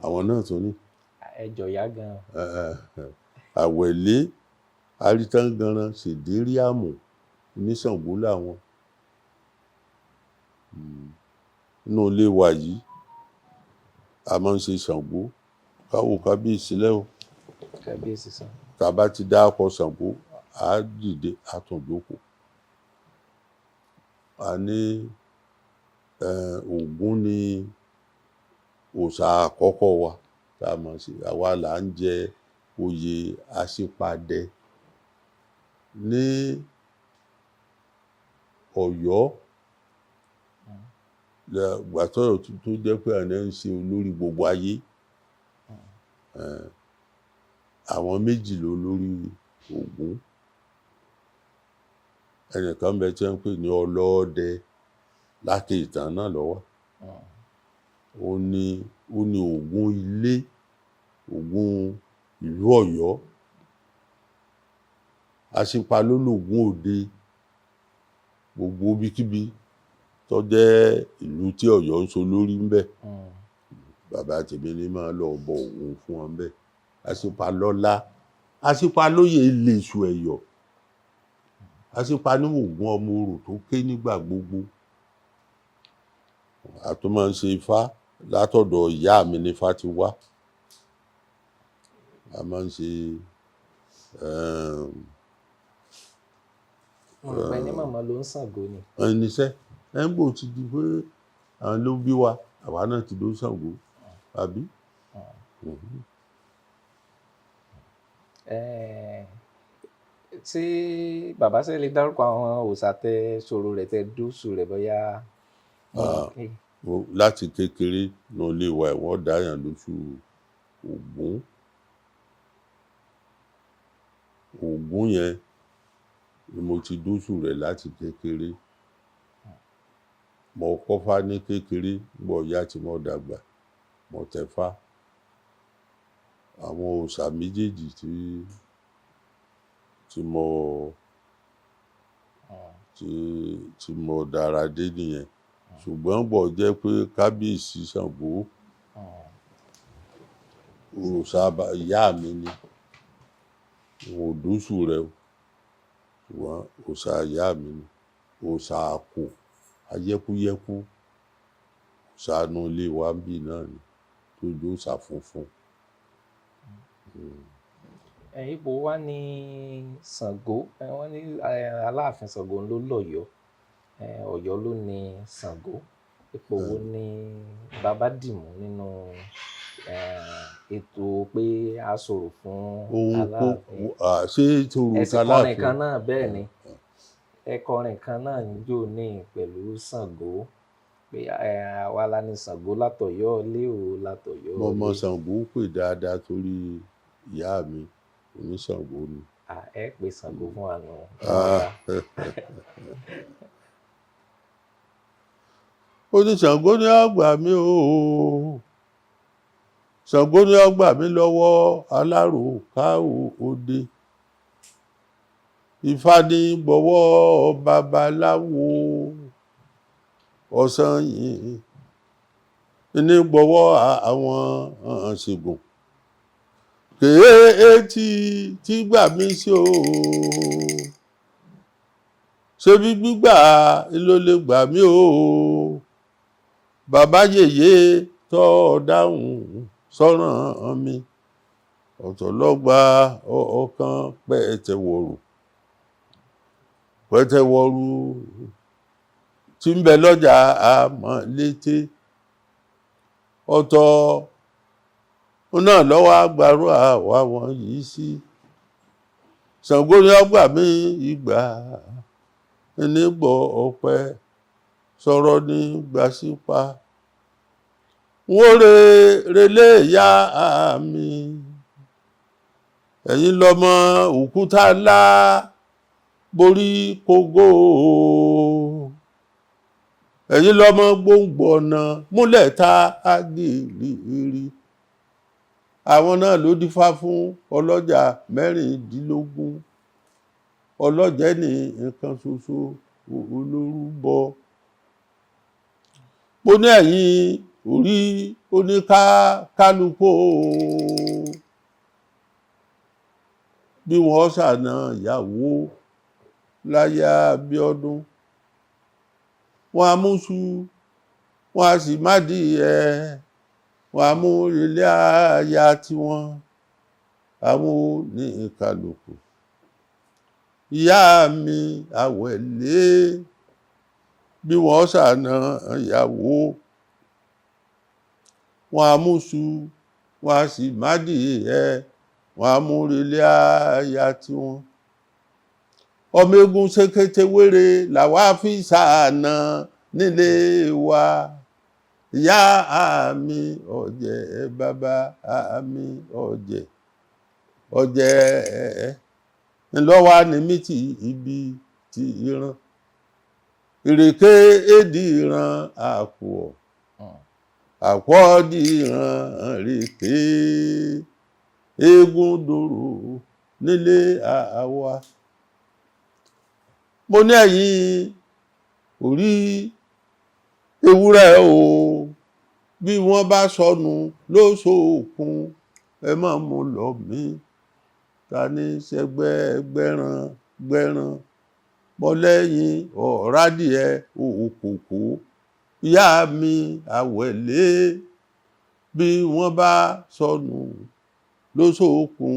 àwọn náà tó ní. Ẹjọ ìyá gan. Àwẹ̀lé, Arítángànran, Ṣèdíríàmù, Oníṣàngó làwọn. Inú ilé wa yìí a máa ń ṣe Ṣàngó káwò kábíyèsí lẹ́wọ̀. Kábíyèsí sàn. Tá a bá ti dákọ Ṣàngó a dìde a tún jókòó. A ní Ògún ni òòṣà àkọ́kọ́ wa tá a mọ̀ sí, àwa là ń jẹ oyè Aṣípadẹ ní Ọ̀yọ́. Ìgbà tọ́yọ́ tó jẹ́ pé àná ń ṣe olórí gbogbo ayé. Àwọn méjì ló lórí Ògún. Ẹnìkan bẹ tí wọ́n ń pè ní Ọlọ́ọ̀dẹ láti Ìtàn náà ló wá. Ó ní Ògún ilé, Ògún ìlú Ọ̀yọ́. Aṣípa ló lògún òde. Gbogbo ibikíbi tó jẹ́ ìlú tí Ọ̀yọ́ ń so lórí ń bẹ̀. Bàbá tèmi ní máa lọ bọ Ògún fún wọn bẹ́ẹ̀. Aṣípa lọ́lá. Aṣípa lóyè Ilé-Ìṣù Ẹ̀yọ̀. Aṣípa ní Ògún ọmọ orò tó ké nígbà gbogbo. A tún máa ń ṣe Ifá látọ̀dọ̀ ìyá mi ní Ifá ti wá. A máa ń ṣe Mo rò pé ní màmá ló ń Ṣàngó ni. ẹniṣẹ́ ẹ̀ ń gbò ti di pé àwọn ló bí wa àwa náà ti ló Ṣàngó àbí. Tí bàbá ṣe lè dárúkọ àwọn òòṣà tẹ sọ̀rọ̀ rẹ̀ tẹ dóṣù rẹ̀ bóyá. Láti kékeré ní ilé wa wọ́n dáyàn lóṣù Ògún. Ògún yẹn ni mo ti dóṣù rẹ̀ láti kékeré. Mo kọ́fá ní kékeré nígbà ọ̀yá tí mo dàgbà mo tẹ̀fá. Àwọn òòṣà méjèèjì tí mo dára dé nìyẹn. Ṣùgbọ́n bọ̀ jẹ́ pé kábíyèsí Ṣàngó òòṣà ìyá mi ni. Mo dóṣù rẹ̀ ṣùgbọ́n òòṣà ìyá mi ni. Òòṣà Àkò ayẹ́kúyẹ́kú. Òòṣà inú ilé wa ń bì náà ni tó jẹ́ òòṣà funfun. Ibo wá ní Ṣàngó? Wọ́n ní Aláàfin Ṣàngó ló lọ́yọ̀ọ́. Ọ̀yọ́ ló ní Ṣàngó. Ipò wo ni bàbá dìmú nínú ètò pé a sọ̀rọ̀ fún Aláàfin? Ṣé tòrò Ẹ sì kọrin kan náà bẹ́ẹ̀ ni. Ẹ kọrin kan náà níjó ní pẹ̀lú Ṣàngó pé àwa la ní Ṣàngó látọ̀yọ́ lé o látọ̀yọ́ lé. Mo mọ Ṣàngó pè dáadáa torí ìyá mi oníṣàngó ni. Ẹ pè Ṣàngó fún àná. Oníṣàngó ni ó gbà mí o. Ṣàngó ni ó gbà mí lọ́wọ́ aláròká òde. Ifá ní gbọ́wọ́ babaláwo ọ̀sán yìí. Ní gbọ́wọ́ àwọn ṣègùn. Kèé tí gbà mí sí o. Ṣebí gbígbà ló lè gbà mí o. Bàbá yèyé tó dáhùn sọ́ràn mi. Ọ̀tọ̀ lọ́gba ọ̀kan pẹ̀tẹ̀wọ̀rù. Pẹ̀tẹ̀wọ̀rù tí ń bẹ lọ́jà Àmọ̀lété. Ọ̀tọ̀ náà lọ́wọ́ àgbàrú àwa wọ̀nyí sí. Ṣàngó ni ó gbà mí ìgbà. Nígbọ̀ ọ̀pẹ sọ̀rọ̀ ní gbàsípa. Wọ́n relé ìyá mi. Ẹ̀yin lọmọ òkúta ńlá borí kógó. Ẹ̀yin lọmọ gbòǹgbò ọ̀nà múlẹ̀ ta agìrìrì. Àwọn náà ló dífá fún ọlọ́jà 16. Ọlọ́jẹ̀ ní nǹkan ṣoṣo olórúbọ. Mo ní ẹ̀yin orí oníkálukú bí wọ́n ṣàna ìyàwó láyé Abíọ́dún. wọn a mú ṣu wọn a sì má dìẹ wọn a mú ilé aya tiwọn àwọn oníkàlùkù ìyá mi àwẹ̀lé bí wọ́n ṣàna ìyàwó wọn a mú ṣu wọn a sì má dìẹ wọn a mú ilé aya tiwọn ọmọ egun ṣekete wéré làwa fi ṣàna nílé wa ìyá mi ọ̀jẹ̀ bàbá mi ọ̀jẹ̀ ńlọ́wà ní mítì ibi ti ìran ìrèké èdè ìran àpọ̀ di ìran ìrèké eégún dòrò nílé àwa. Mo ní ẹ̀yin orí ewúrẹ́ o bí wọ́n bá sọnù lóṣòòkun ẹ má mú lọ mí ta ní ṣẹgbẹ́ gbẹ́ran mọ́lẹ́yìn ọ̀rádìẹ òkòkò ìyá mi àwẹ̀lé bí wọ́n bá sọnù lóṣòòkun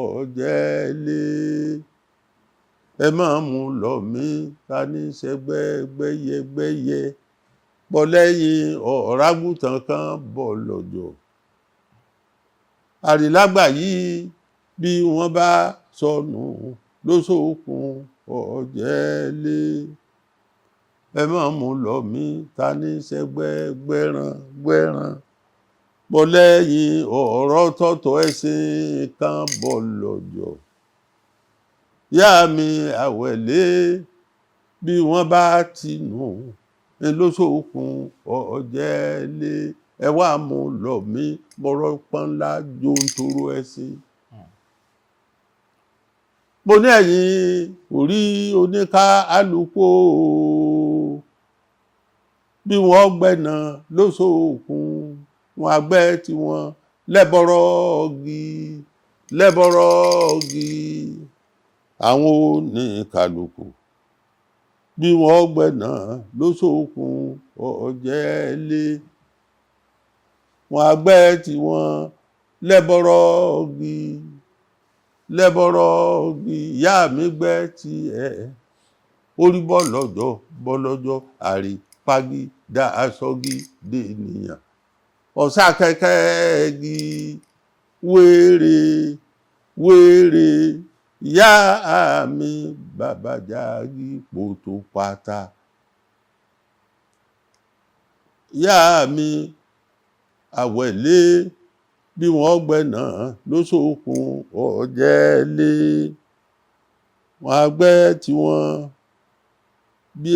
ọ̀jẹ̀lé ẹ má mú lọ mí ta ní ṣẹgbẹ́ gbẹ́yẹ mọ́lẹ́yìn ọ̀rágùtàn kan bọ̀ lọ́jọ́ àrílágbà yìí bí wọ́n bá sọnù lóṣòòkun ọ̀jẹ̀lé ẹ má mú lọ mí ta ní ṣẹgbẹ́ gbẹ́ran mọ́lẹ́yìn ọ̀rọ̀ tọ̀tọ̀ ẹṣin kan bọ̀ lọ́jọ́ ìyá mi àwẹ̀lé bí wọ́n bá ti nù lóṣòòkun ọ̀jẹ̀lé ẹ wá mú lọ mí mọ́rọ́ pọ́nlá jòǹtòrò ẹṣin. Mo ní ẹ̀yin orí oníká àlùkò bí wọ́n gbẹ̀nà lóṣòòkun wọn àgbẹ̀ tí wọ́n lẹ́bọ̀rọ̀gì àwọn oníkàlùkù bí wọ́n gbẹ̀nà lóṣòòkun ọ̀jẹ̀lé wọn àgbẹ̀ tí wọ́n lẹ́bọ̀rọ̀gì ìyá mi gbẹ́ ti orí bọ́lọ́jọ́ àrí pagi dá aṣọ́gi dé ènìyàn ọ̀sá kẹ́kẹ́ gi wéré ìyá mi bàbá jági pòtò pátá ìyá mi àwẹ̀lé bí wọ́n gbẹ̀nà lóṣòòkun ọ̀jẹ̀lé wọn àgbẹ̀ tí wọ́n bí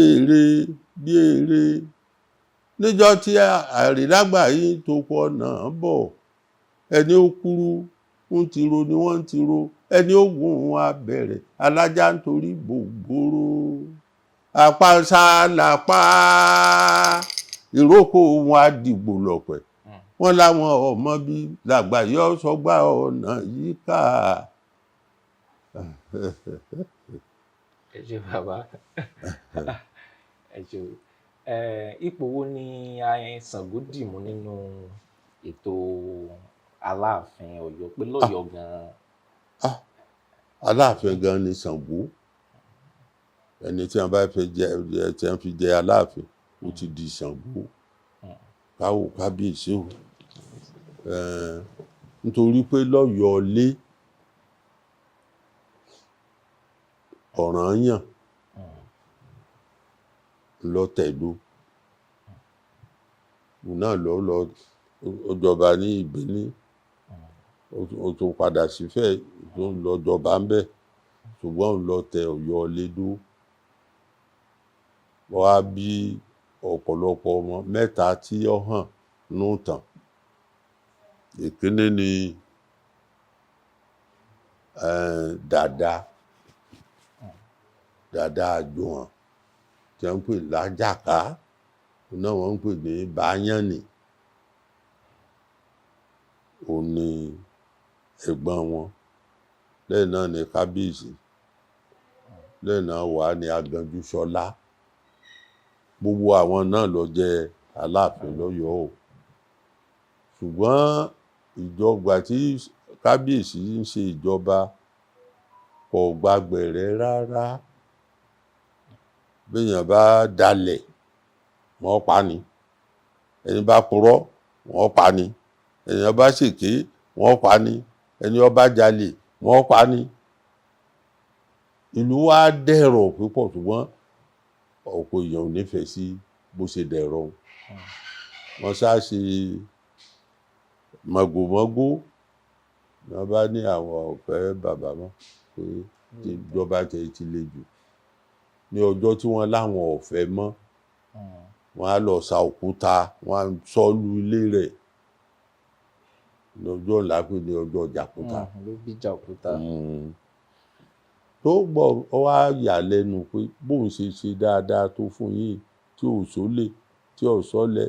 èrè níjọ́ tí àrílágbà yìí tó pọ̀ náà bọ̀ ẹni ó kúrú ń tiro ni wọ́n ń tiro ẹni ó gùn ún abẹ̀rẹ̀ alájà nítorí gbògbòrò àpáṣá làpá ìrókò wọn àdìgbò lọ̀pẹ̀ wọ́n láwọn ọmọ bí làgbà yọ sọgbà ọ̀nà yìí ká. Ẹ ṣé bàbá ẹ ṣé ipò wo ni Ṣàngó dì mú nínú ètò Aláàfin Ọ̀yọ́ pé lọ́yọ̀ọ́ gan-an. Aláàfin gan ni Ṣàngó ẹni tí wọ́n bá fẹ́ jẹ tí wọ́n fi jẹ Aláàfin ó ti di Ṣàngó káwò kábíyèsí o nítorí pé lọ́yọ̀ọ́ lé Ọ̀rànyàn lọ tẹ̀dó náà lọ jọba ní Ìbíní ó tún padà sífẹ̀ tó ń lọ jọba ń bẹ̀ ṣùgbọ́n ń lọ tẹ Ọ̀yọ́ lédó wọ́n á bí ọ̀pọ̀lọpọ̀ ọmọ mẹ́ta tí ó hàn nù tàn ìkíní ni Dàda Àjùwọ̀n tí wọ́n ń pè lájàká náà wọ́n ń pè ní Báyánì òun ni ẹ̀gbọ́n wọn lẹ́yìn náà ni Kábíyèsí lẹ́yìn náà wà ní Aganjúṣọlá gbogbo àwọn náà ló jẹ Aláàfin lọ́yọ̀ọ́ o. Ṣùgbọ́n ìjọba tí kábíyèsí ń ṣe ìjọba kò gba gbẹ̀rẹ́ rárá. Béèyàn bá dalẹ̀ wọ́n pa ni, ẹni bá purọ́ wọ́n pa ni, èèyàn bá ṣèké wọ́n pa ni, ẹni ó bá jalè wọ́n pa ni. Ìlú wa dẹ̀rọ̀ púpọ̀ ṣùgbọ́n ọ̀pọ̀ èèyàn ò nífẹ̀ẹ́ sí bó ṣe dẹ̀rọ̀ o. Wọ́n ṣáà ṣe mọ̀gòmọ́gó ni wọ́n bá ní àwọn ò fẹ́ bàbá mọ́ pé ìjọba tẹ̀ ti le jù. Ní ọjọ́ tí wọ́n láwọn ò fẹ́ mọ́, wọ́n á lọ sa òkúta, wọ́n á sọ́lù ilé rẹ̀. Lọ́jọ́ ńlá pé ní ọjọ́ jàkúta. Ló bí jàkúta. Tó gbọ́ ọ wá yà lẹ́nu pé bóun ṣe dáadáa tó fún yín tí ò sólè, tí ò sọ́lẹ̀,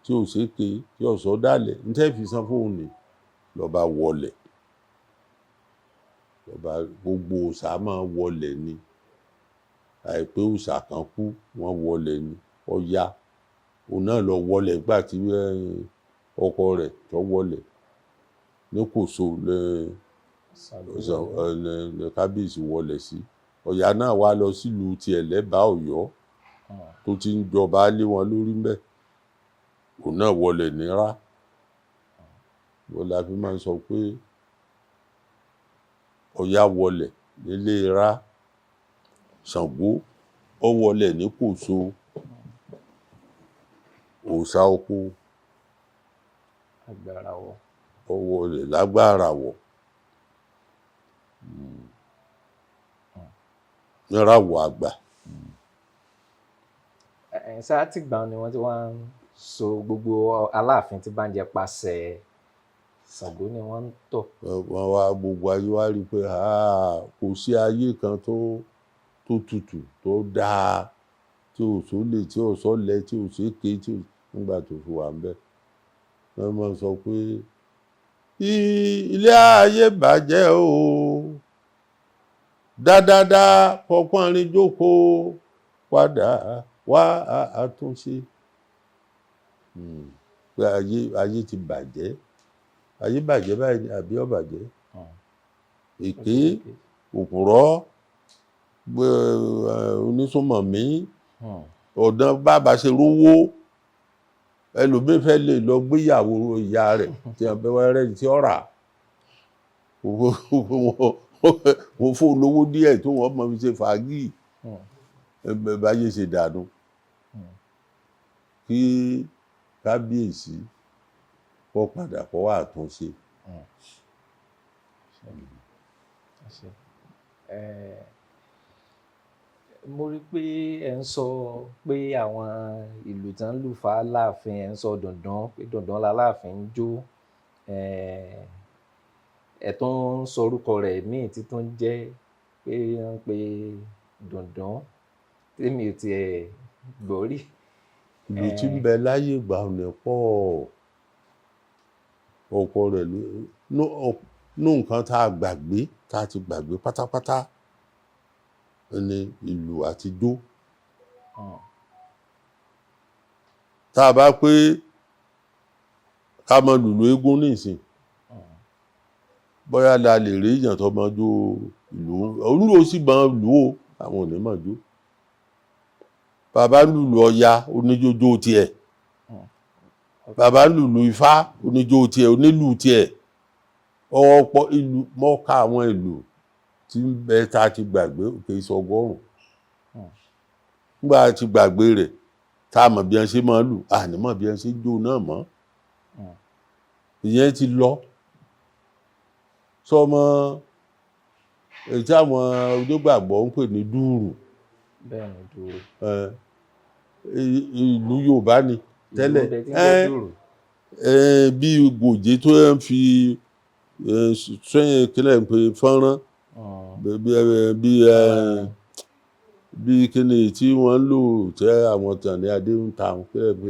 tí ò séke, tí ò sọ́dàlẹ̀, ń tẹ́ fi san fóun ni lọ́ba wọlẹ̀. Gbogbo òòṣà máa wọlẹ̀ ni. Àìpé òòṣà kan kú wọ́n wọlẹ̀ ni. Ọya òun náà lọ wọlẹ̀ nígbà tí ọkọ rẹ̀ tó wọlẹ̀ ní Kòso ní kábíyèsí wọlẹ̀ sí. Ọya náà wá lọ sílùú tiẹ̀ lẹ́bàá Ọ̀yọ́ tó ti ń jọba lé wọn lórí ńbẹ̀. Òun náà wọlẹ̀ ní Rá. Wọ́n la fi máa ń sọ pé Ọya wọlẹ̀ nílé Rá, Ṣàngó ó wọlẹ̀ ní Kòso, òòṣà oko Àgbàràwọ̀. ó wọlẹ̀ l'Àgbàràwọ̀. Níràwọ̀ àgbà. Ṣáà tìgbà ni wọ́n ti wá ń so gbogbo Aláàfin tí bá ń jẹ pàṣẹ Ṣàngó ni wọ́n ń tọ̀. Wọ́n wá gbogbo ayé wá rí i pé kò sí ayé kan tó tutù tó dáa tí ò sólè, tí ò sọ́lẹ̀, tí ò séke, nígbà tó fi wà ńbẹ̀. Wọ́n máa ń sọ pé ilé ayé bàjẹ́ o, dáadáa fọpọ́nrin jókòó padà wá àtúnṣe. Pé ayé ti bàjẹ́. Ayé bàjẹ́ báyìí ni àbí ó bàjẹ́? Èké, òpùrọ́, onísùnmọ̀mí, ọ̀dàn bàbá ṣe rówó. Ẹlòmíín fẹ́ lè lọ gbéyàwó ìyá rẹ̀ tí abẹ́wẹ́rẹ́ tí ó rà. Wọ́n fún olówó díẹ̀ tó wọ́n mọ̀ fi ṣe fàájì. Báyé ṣe dànù. Kí kábíyèsí kó padà kó wá àtúnṣe. Mo rí pé ẹ ń sọ pé àwọn ìlù tán lù fún Aláàfin, ẹ ń sọ dùndún pé dùndún l'Aláàfin ń jó. Ẹ tún ń sọ orúkọ rẹ̀ míì tí tún jẹ́ pé wọ́n pe dùndún tèmi ò tiẹ̀ gbọ́ rí. Ìlù tí ń bẹ láyé ìgbà òní pọ̀. Ọ̀pọ̀ rẹ̀ nú nǹkan tá a ti gbàgbé pátápátá ni ìlù àti ijó. Tá a bá pé ká máa lùlù eégún nísìn, bóyá la lè rí èèyàn tó máa jó ìlù. Olúwo sì máa lù ó, àwọn ò ní máa jó. Bàbá lùlù Ọya oníjójó tiẹ̀. Bàbá lùlù Ifá oníjó tiẹ̀, onílù tiẹ̀. Ọ̀pọ̀ ìlù mọ́ka àwọn ìlù tí ń bẹ tá a ti gbàgbé kì í ṣọgọ́rùn. Nígbà tí gbàgbé rẹ̀ tá a mọ̀ bí wọ́n ṣe máa lù, a ní mọ̀ bí wọ́n ṣe jó náà mọ́. Ìyẹn ti lọ. Sọmọ èyí tí àwọn onígbàgbọ́ ń pè ní dùrù. Bẹ́ẹ̀ni, dùrù. Ìlú Yorùbá ni tẹ́lẹ̀. Bí gòjé tó ń fi kílẹ̀ ń pe fọ́nrán. Bí kíni tí wọ́n ń lò tẹ́ àwọn Tàní Adé ń ta kílẹ̀ ń pe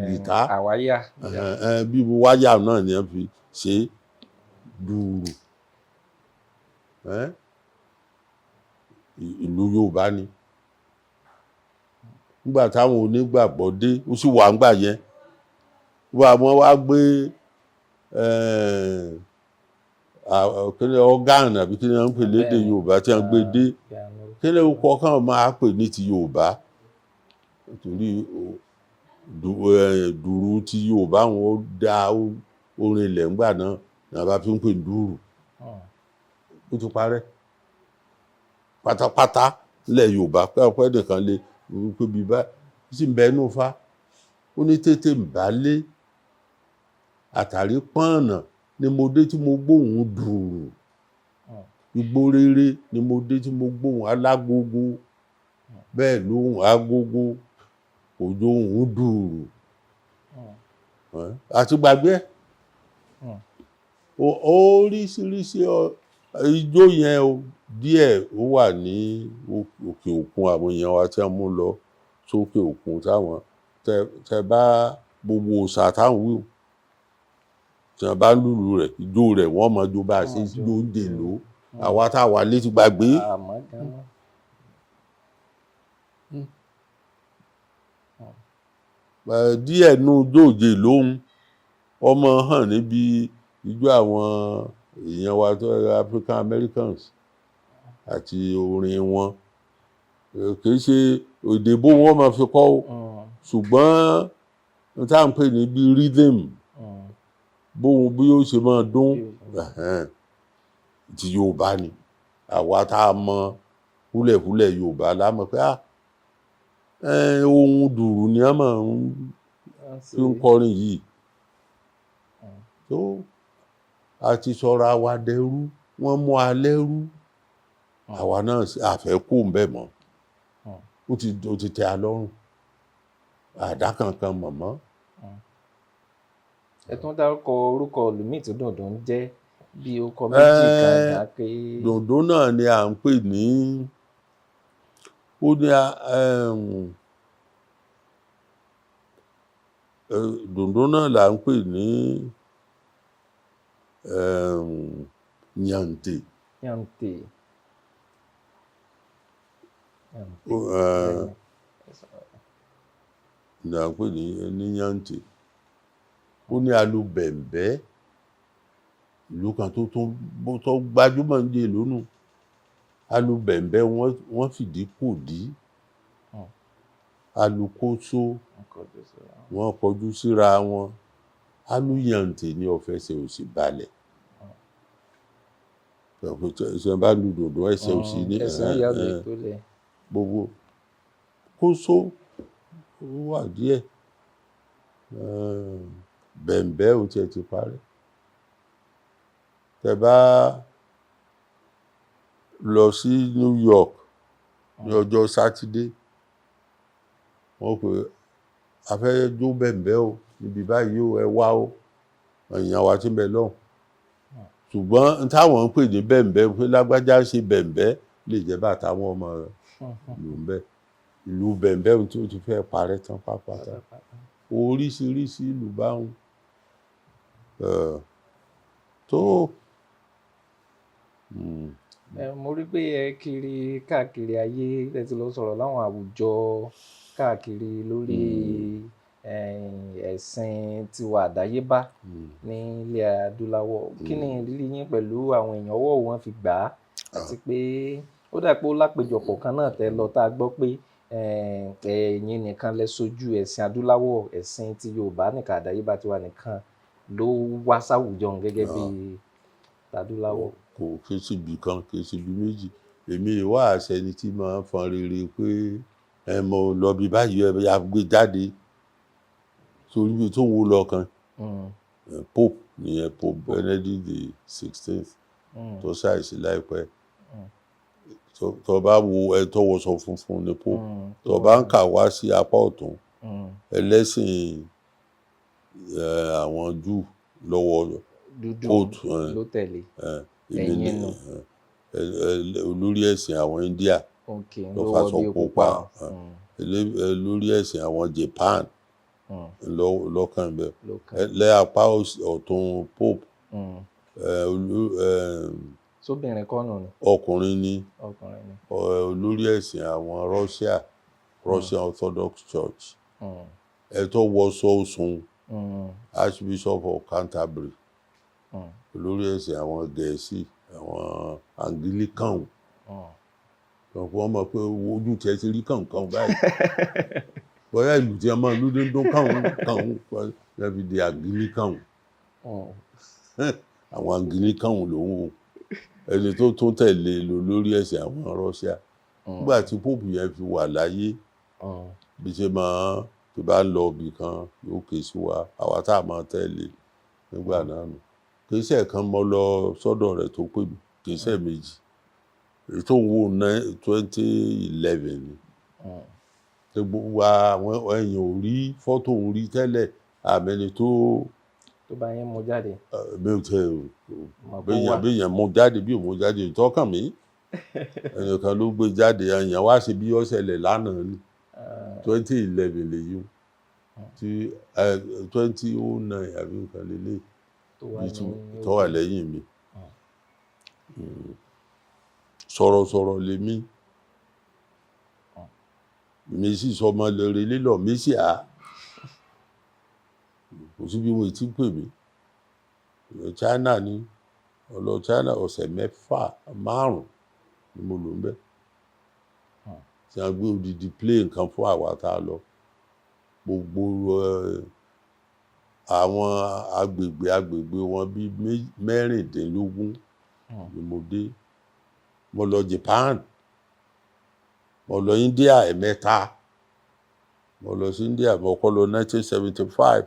gìtá. Àwáyà. Bí wáyà náà ni wọ́n fi ṣe dùrù. Ìlú Yorùbá ni. nígbà táwọn onígbàgbọ́ dé ó sì wà ńgbà yẹn wọ́n wá gbé kíni ọ́gánì àbí kíni wọ́n ń pè lédè Yorùbá tí wọ́n gbé dé kíni orúkọ kan máa pè ní ti Yorùbá nítorí dùrù ti Yorùbá wọn ó dá orin ilẹ̀ ńgbà náà ní a bá fi ń pè dùrù ó ti parẹ́ pátápátá nílẹ̀ Yorùbá pé ọpẹ́ nìkan lè pé bí bá sì ń bẹ inú Ifá ó ní tètè ń bá lé àtàrí pọ́nà ni mo dé tí mo gbóhùn dùrù igbó rere ni mo dé tí mo gbóhùn alágógó bẹ́ẹ̀ lóhùn agogo òjò òhun dùrù àti gbàgbé oríṣiríṣi ijó yẹn díẹ̀ ó wà ní òkè òkun àwọn èèyàn wa tí wọ́n mú lọ sókè òkun táwọn tẹ bá gbogbo òòṣà táwọn wí tí wọ́n bá lùlù rẹ̀ ijó rẹ̀ wọ́n mọ jó bá a ṣe ló ń dè ló àwa táwa létí gbàgbé. Díẹ̀ nú jóòjè lóhun ọmọ hàn níbi ijó àwọn èèyàn wa tó African Americans àti orin wọn kìí ṣe èdè bó wọ́n máa fi kọ́ ṣùgbọ́n tá à ń pè ní bí rhythm bóun bí ó ṣe máa dún ti Yorùbá ni àwa tá a mọ húlẹ̀húlẹ̀ Yorùbá la mọ̀ pé ohun dùrù ni a máa fi ń kọrin yìí tó a ti sọra wa dẹrú wọ́n mú alẹ́ rú àwa náà àfẹ́ kó ń bẹ̀ mọ́ ó ti tẹ́ a lọ́rùn àdá kankan mọ̀mọ́. Ẹ tún dárúkọ orúkọ olùmíì tí dùndún ń jẹ́ bí orúkọ méjì kan dà pé. Dùndún náà ni à ń pè ní dùndún náà là ń pè ní Yàǹtè. Yàǹtè. Là ń pè ní Yàǹtè ó ní alubẹ̀m̀bẹ́ ìlú kan tó gbajúmọ̀ ń dé lónù alubẹ̀m̀bẹ́ wọ́n fìdí kò dí alukóso wọ́n kọjú síra wọn aluyàǹtè ní ọ̀fẹ́sẹ̀ òsì balẹ̀ ṣe bá lu dòdò ẹsẹ̀ òsì ní gbogbo kóso ó wà díẹ̀ bẹ̀m̀bẹ́ ò tiẹ̀ ti parẹ́ tẹ́ bá lọ sí New York ní ọjọ́ sátidé wọ́n pè a fẹ́ jó bẹ̀m̀bẹ́ o níbi báyìí o ẹ wá o èèyàn wa tí ń bẹ lọ́hùn ṣùgbọ́n táwọn ń pè ní bẹ̀m̀bẹ́ pé lágbájá ṣe bẹ̀m̀bẹ́ lè jẹ́ bàtà wọn ọmọ rẹ̀ ló ń bẹ ìlú bẹ̀m̀bẹ́ tí ó ti fẹ́ parẹ́ tán pápátá oríṣiríṣi ìlú báwọn tó. Mo rí pé ẹ kiri káàkiri ayé ẹ ti lọ sọ̀rọ̀ láwọn àwùjọ káàkiri lórí ẹ̀sìn tiwa àdáyébá ní ilẹ̀ adúláwọ̀ kí ni ìrírí yín pẹ̀lú àwọn èèyàn ọwọ́ wọn fi gbà á àti pé ó dà pé ó lápèjọpọ̀ kan náà tẹ́ lọ tá a gbọ́ pé ẹ̀yin nìkan lẹ sojú ẹ̀sìn adúláwọ̀ ẹ̀sìn ti Yorùbá nìkan àdáyébá tiwa nìkan ló wá sáwùjọ gẹ́gẹ́ bí tadúláwọ̀. Kò kí sí ibi kan kì í sí ibi méjì èmi ìwà àṣẹ ni tí máa ń fọn rere pé mo lọ bí báyìí ẹ gbé jáde torí bí tó ń wo lọ kan Pope nìyẹn Pope Benedict XVI tó ṣàìsí láìpẹ́ tó bá wo ẹ tó wọṣọ funfun ní Pope tó bá ń kà wá sí apá ọ̀tún ẹlẹ́sìn àwọn Júù lọ́wọ́ dúdú ló tẹ̀lé ẹ̀yìn nù olórí ẹ̀sìn àwọn India ló faṣọ pupa olórí ẹ̀sìn àwọn Japan lọ́kàn bẹ́ẹ̀ lẹ́yàpá ọ̀tún Pope sóbìnrin kọ́nù ni ọkùnrin ni olórí ẹ̀sìn àwọn Russia Russian Orthodox Church ẹ tó wọṣọ Ọ̀ṣun Archbishop of Canterbury olórí ẹ̀sìn àwọn Gẹ̀ẹ́sì àwọn Anglican wọ́n mọ̀ pé ojú tiẹ̀ ti rí kàǹkàn báyìí bóyá ìlú tí a máa lú dídún kàǹkàn lẹ́bi di Anglican àwọn Anglican lòun ẹni tó tún tẹ̀lé lò lórí ẹ̀sìn àwọn Russia nígbà tí Pope yẹn fi wà láyé bí ṣe máa tó bá ń lọ ibì kan yóò ké sí wa àwa tá a máa tẹ̀lé nígbà náà nù kì í ṣe ẹ̀kan mọ́ lọ sọ́dọ̀ rẹ̀ tó pè mí kì í ṣe méjì èyí tó ń wò ní 2011 ni gbogbo àwọn èèyàn ò rí fọ́tò ń rí tẹ́lẹ̀ àmẹ́ni tó bá yẹn mú jáde mi ò tẹ béèyàn mú jáde bí ò mú jáde ìtọ́kàn mi ẹnìkan ló gbé jáde èèyàn wá sí bí ó ṣẹlẹ̀ lánàá ni 2011 lèyí tí 2009 àbí nǹkan lélẹ̀ tó wà lẹ́yìn mi sọ̀rọ̀sọ̀rọ̀ lèmi mi sì sọmọ lórí lílọ mi sì kò sí bí wọ́n ti pè mí China ni ọlọ China ọ̀sẹ̀ 5 ni mo lò ń bẹ̀ tí a gbé odidi plane kan fún àwa tá a lọ gbogbo àwọn agbègbè wọn bí 16 ni mo dé mo lọ Japan mo lọ India 3 mo lọ sí India mo kọ́ lọ 1975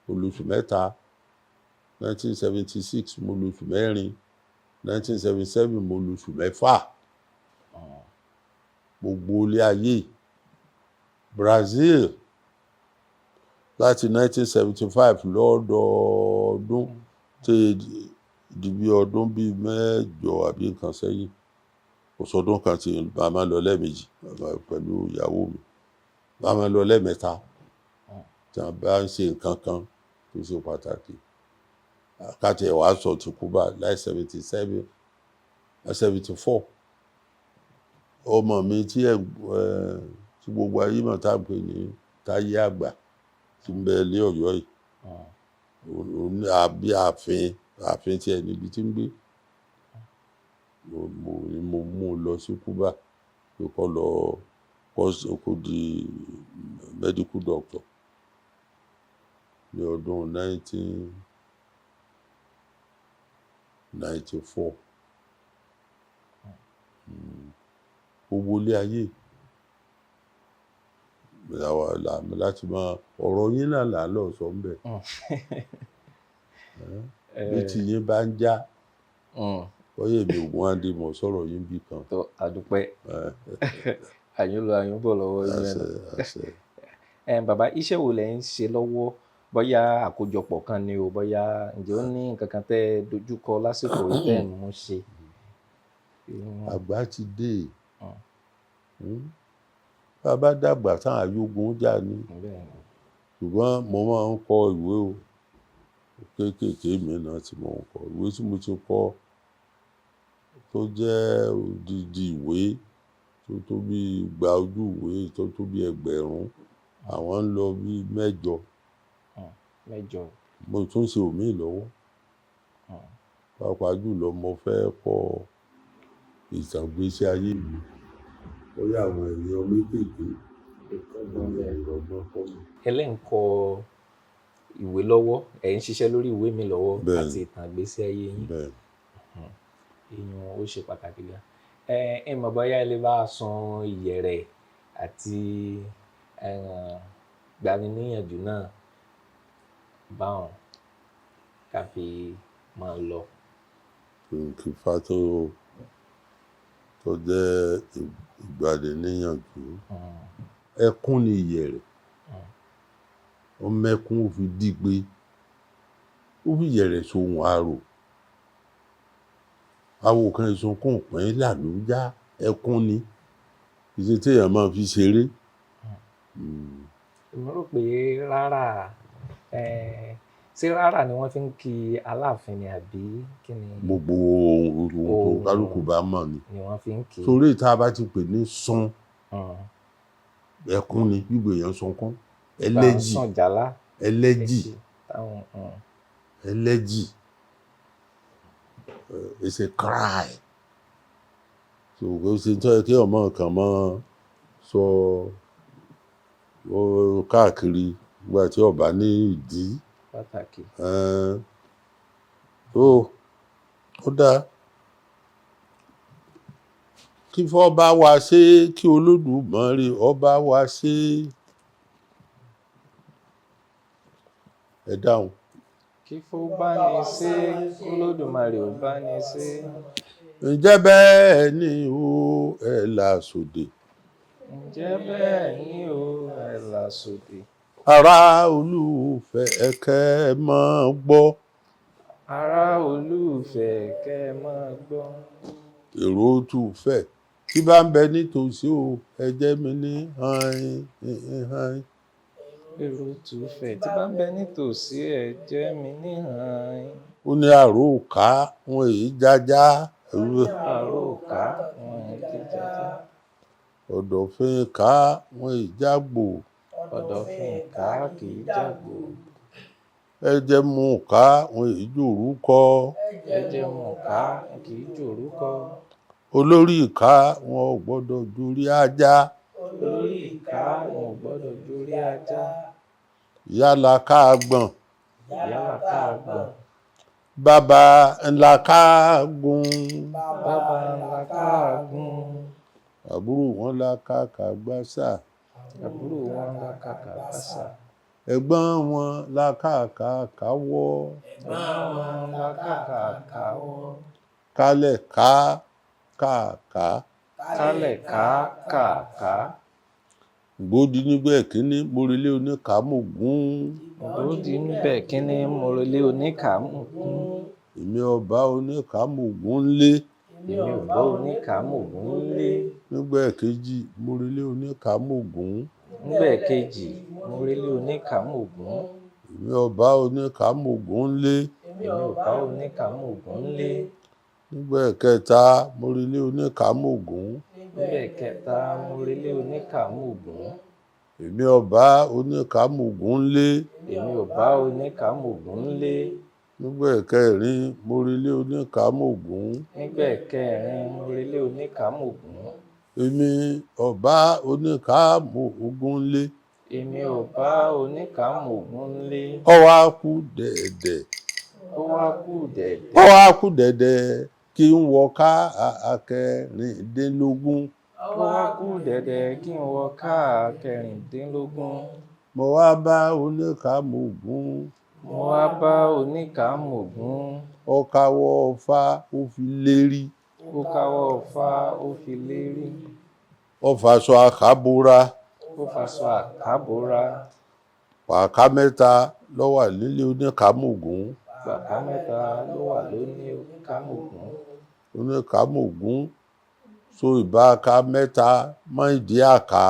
mo lò oṣù 3 1976 mo lò oṣù 4 1977 mo lò oṣù 6 gbogbo ilé ayé Brazil láti 1975 lọ́dọọdún tí di bí ọdún bí 8 àbí nǹkan sẹ́yìn òṣọdún kan tí bá máa lọ lẹ́ẹ̀mejì pẹ̀lú ìyàwó mi bá máa lọ lẹ́ẹ̀mẹ́ta tí a bá ń ṣe nǹkan kan tó ṣe pàtàkì káàtì ẹ̀wà sọ ti Cuba láì 77 74 ọmọ mi tí gbogbo ayé mọ̀ tá à ń pè ní Táyé Àgbà tí ń bẹ ilé Ọ̀yọ́ yìí àbí ààfin tí ẹ níbi tí ń gbé mo mú lọ sí Cuba pé kó lọ kó di medical doctor ní ọdún 1994 gbogbo ilé ayé láti máa ọ̀rọ̀ yín náà là lọ sọ ń bẹ̀ bí tí yín bá ń já bọ́yẹ̀ mi ògùn àdé mọ̀ sọ̀rọ̀ yín bí kan tó àdúpẹ́ àyúnlọ àyúnbọ̀ lọ́wọ́ yín bàbá iṣẹ́ wo lẹ ń ṣe lọ́wọ́ bóyá àkójọpọ̀ kan ni o bóyá ǹjẹ́ ó ní nǹkan kan tẹ́ dojúkọ lásìkò tẹ́ ń mú ṣe. àgbà ti dé bàbá dàgbà tán àyógun jà ní ṣùgbọ́n mo máa ń kọ ìwé o kéékèèké mi náà tí mo ń kọ ìwé tí mo ti kọ tó jẹ́ odidi ìwé tó tó bí igba ojú ìwé tó tó bí 1000 àwọn ń lọ bí 8 mo tún ṣe òmíì lọ́wọ́ pàápàá jùlọ mo fẹ́ kọ ìtàn ìgbésí ayé mi lórí àwọn èèyàn méjèèjì ẹlẹ́ǹkọ ìwé lọ́wọ́ ẹ̀ ń ṣiṣẹ́ lórí ìwé mi lọ́wọ́ àti ìtàn ìgbésí ayé yín èèyàn ó ṣe pàtàkì gan ẹ mọ̀ bóyá ẹ lè bá a san ìyẹ̀rẹ̀ àti gbaniníyànjú náà báwọn ká fi máa lọ. Kífá tó jẹ́ ìgbaniníyànjú ẹkún ni ìyẹ̀rẹ̀ ó mẹ́kún ó fi dígbe ó fi ìyẹ̀rẹ̀ sóhun àrò àwo kan ìsunkún pín làlújá ẹkún ni ìṣe téèyàn máa fi ṣeré. mo rò pé rárá ṣé rárá ni wọ́n fi ń kí Aláàfin ni àbí kí ni. gbogbo ohun tó kálukú bá mọ̀ ni wọ́n fi ń kí. torí ìta bá ti pè ní sun ẹkún ni gbígbé èèyàn sunkún. Ẹlẹ́jì sàn jálá. Ẹlẹ́jì. Ẹlẹ́jì. It's a cry. So kò sí tó yẹ kí ọmọ kan mọ́ sọ káàkiri nígbà tí ọba ní ìdí pàtàkì. Ó dáa kí fọ́ba wa ṣe, kí Olódùmarè ọba wa ṣe. Ẹ dáhùn. Kí fọ́ba ní ṣe, Olódùmarè ò bá ní ṣe. Ǹjẹ́ bẹ́ẹ̀ ni o ẹ là sóde. Ǹjẹ́ bẹ́ẹ̀ ni o ẹ là sóde. Ará Olúfẹ̀ kẹ́ máa gbọ́. Ará Olúfẹ̀ kẹ́ máa gbọ́. Èrò Túfẹ̀ tí bá ń bẹ nítòsí o ẹ jẹ́ mi ní hàn. Èrò Túfẹ̀ tí bá ń bẹ nítòsí ẹ jẹ́ mi ní hàn. Ó ní àròkà wọn èyí jájá. Àròkà wọn èyí jájá. Ọ̀dọ̀fin ká wọn èyí jágbò. Ọ̀dọ̀fin ká kì í jágbò. Ẹjẹ́ mú ká wọn èyí jòrúkọ. Ẹjẹ́ mú ká kì í jòrúkọ. Olórí ìká wọn ò gbọ́dọ̀ jórí ajá. Olórí ìká wọn ò gbọ́dọ̀ jórí ajá. Yálà ká gbọ̀n. Yálà ká gbọ̀n. Bàbá ńlá ká gùn. Bàbá ńlá ká gùn. Àbúrò wọn la ká kàgbásà. Àbúrò wọn la ká kàgbásà. Ẹ̀gbọ́n wọn la ká kàkáwọ́. Ẹ̀gbọ́n wọn la ká kàkáwọ́. Kálẹ̀ ká kàká. Kálẹ̀ ká kàká. Gbòdì níbẹ̀ kíní morelé oníkàmọ̀gún. Gbòdì níbẹ̀ kíní morelé oníkàmọ̀gún. Èmi ọba oníkàmọ̀gún ńlé. Èmi ọba oníkàmọ̀gún ńlé. Nígbà kejì morelé oníkàmọ̀gún. Nígbà kejì morelé oníkàmọ̀gún. Èmi ọba oníkàmọ̀gún ńlé. Èmi ọba oníkàmọ̀gún ńlé. Nígbà kẹta morelé oníkàmọ̀gún. Nígbà kẹta morelé oníkàmọ̀gún. Èmi ọba oníkàmọ̀gún ńlé. Èmi ọba oníkàmọ̀gún ńlé. Nígbà kẹrin morelé oníkàmọ̀gún. Nígbà kẹrin morelé oníkàmọ̀gún. Èmi ọba oníkàmọ̀gún ńlé. Èmi ọba oníkàmọ̀gún ńlé. Ó wá kù dẹ̀dẹ̀. Ó wá kù dẹ̀dẹ̀. Ó wá kù dẹ̀dẹ̀ kí n wọ ká kẹrìndínlógún. Ó wá kù dẹ̀dẹ̀ kí n wọ ká kẹrìndínlógún. Mo wá bá oníkàmọ̀gún. Mo wá bá oníkàmọ̀gún. Ó káwọ́ Ọ̀fà ó fi lérí. Ó káwọ́ Ọ̀fà ó fi lérí. Ó faṣọ àkábóra. Ó faṣọ àkábóra. Pàká mẹ́ta ló wà nílé oníkàmọ̀gún. Pàká mẹ́ta ló wà lóní oníkàmọ̀gún. Oníkàmọ̀gún so ìbáka mẹ́ta mọ́ ìdí àká.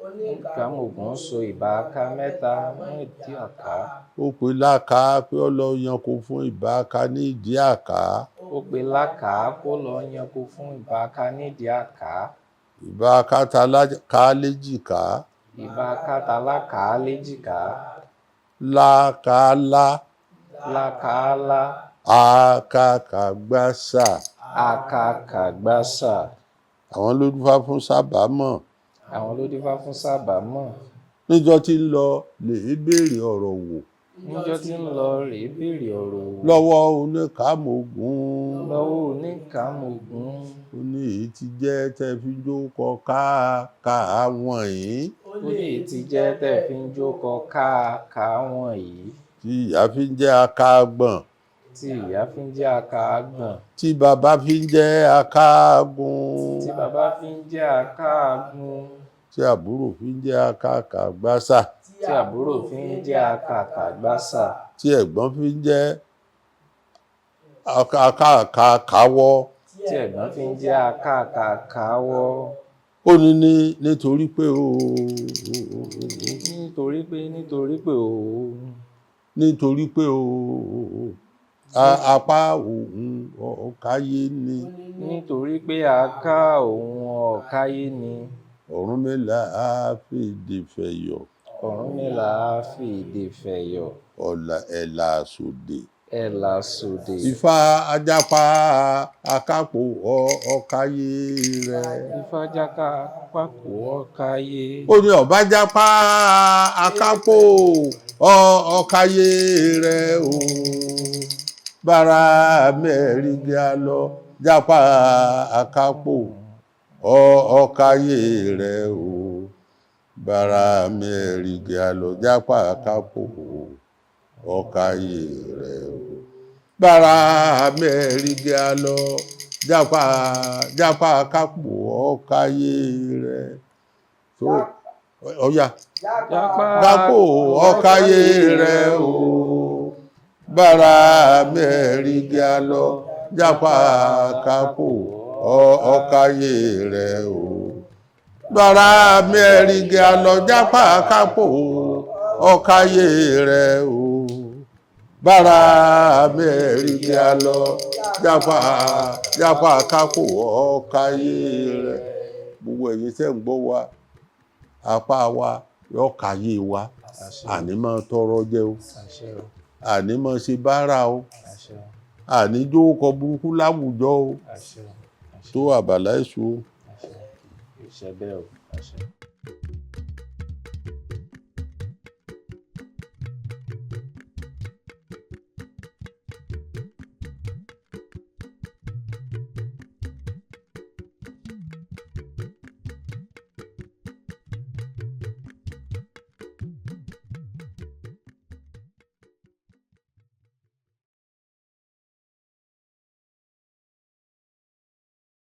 Oníkàmọ̀gún so ìbáka mẹ́ta mọ́ ìdí àká. Ó pe láká pé ó lọ yanko fún ìbáka ní ìdí àká. Ó pe láká kó lọ yanko fún ìbáka ní ìdí àká. Ìbáka ta láká léjìká. Ìbáka ta láká léjìká. Lákàlá. Lákàlá. Akàkàgbásà. Akàkàgbásà. Àwọn ló dífá fún Sábàmọ̀. Àwọn ló dífá fún Sábàmọ̀. Níjọ́ tí ń lọ lè béèrè ọ̀rọ̀ wò. Níjọ́ tí ń lọ rèé béèrè ọ̀rọ̀ wò. Lọ́wọ́ oníkàmọ̀gún. Lọ́wọ́ oníkàmọ̀gún. Ó ní èyí ti jẹ́ tẹ́ fi jókòó káàkà wọ̀nyí. Ó ní èyí ti jẹ́ tẹ́ fi ń jókòó káàkà wọ̀nyí. Tí ìyá fi ń jẹ́ akágbọ̀n. Tí ìyá fi ń jẹ́ akágbọ̀n. Tí bàbá fi ń jẹ́ akágún. Tí bàbá fi ń jẹ́ akágún. Tí àbúrò fi ń jẹ́ akàkàgbásà. Tí àbúrò fi ń jẹ́ akàkàgbásà. Tí ẹ̀gbọ́n fi ń jẹ́ akàkàkáwọ́. Tí ẹ̀gbọ́n fi ń jẹ́ akàkàkáwọ́. Ó ní nítorí pé o. Nítorí pé o. Nítorí pé o. Apá òun ọ̀káyé ni. Nítorí pé aká òun ọ̀káyé ni. Ọ̀rúnmìlà á fìdí fẹ̀yọ̀. Ọ̀rúnmìlà á fìdí fẹ̀yọ̀. Ẹ̀là sòdè. Ẹ̀là sòdè. Ifá ajápa akápò ọ̀káyé rẹ̀. Ifá jáká pákó ọ̀káyé. Ó ní ọ̀bá jápa akápò ọ̀káyé rẹ̀ o. Bára mẹ́rìndé á lọ jápa akápò ọ̀káyé rẹ̀ o. Bára mẹ́rìndé á lọ jápa akápò ọ̀káyé rẹ̀ o. Bára mẹ́rìndé á lọ jápa akápò ọ̀káyé rẹ̀. So ọ̀yà jápò ọ̀káyé rẹ̀ o. Bára mẹ́rìndé á lọ jápa akápò ọ̀káyé rẹ̀ o. Bára mẹ́rìndé á lọ jápa akápò ọ̀káyé rẹ̀ o. Bára mẹ́rìndé á lọ jápa akápò ọ̀káyé rẹ̀. Gbogbo ẹ̀yin tẹ́ ń gbọ́ wa, apá wa yóò káyé wa. Àní máa tọrọ jẹ o. Àní máa ṣe bára o. Àní jókòó burúkú láwùjọ o. Tó àbàlá èṣù o. Ìṣẹ́ bẹ́ẹ̀ o.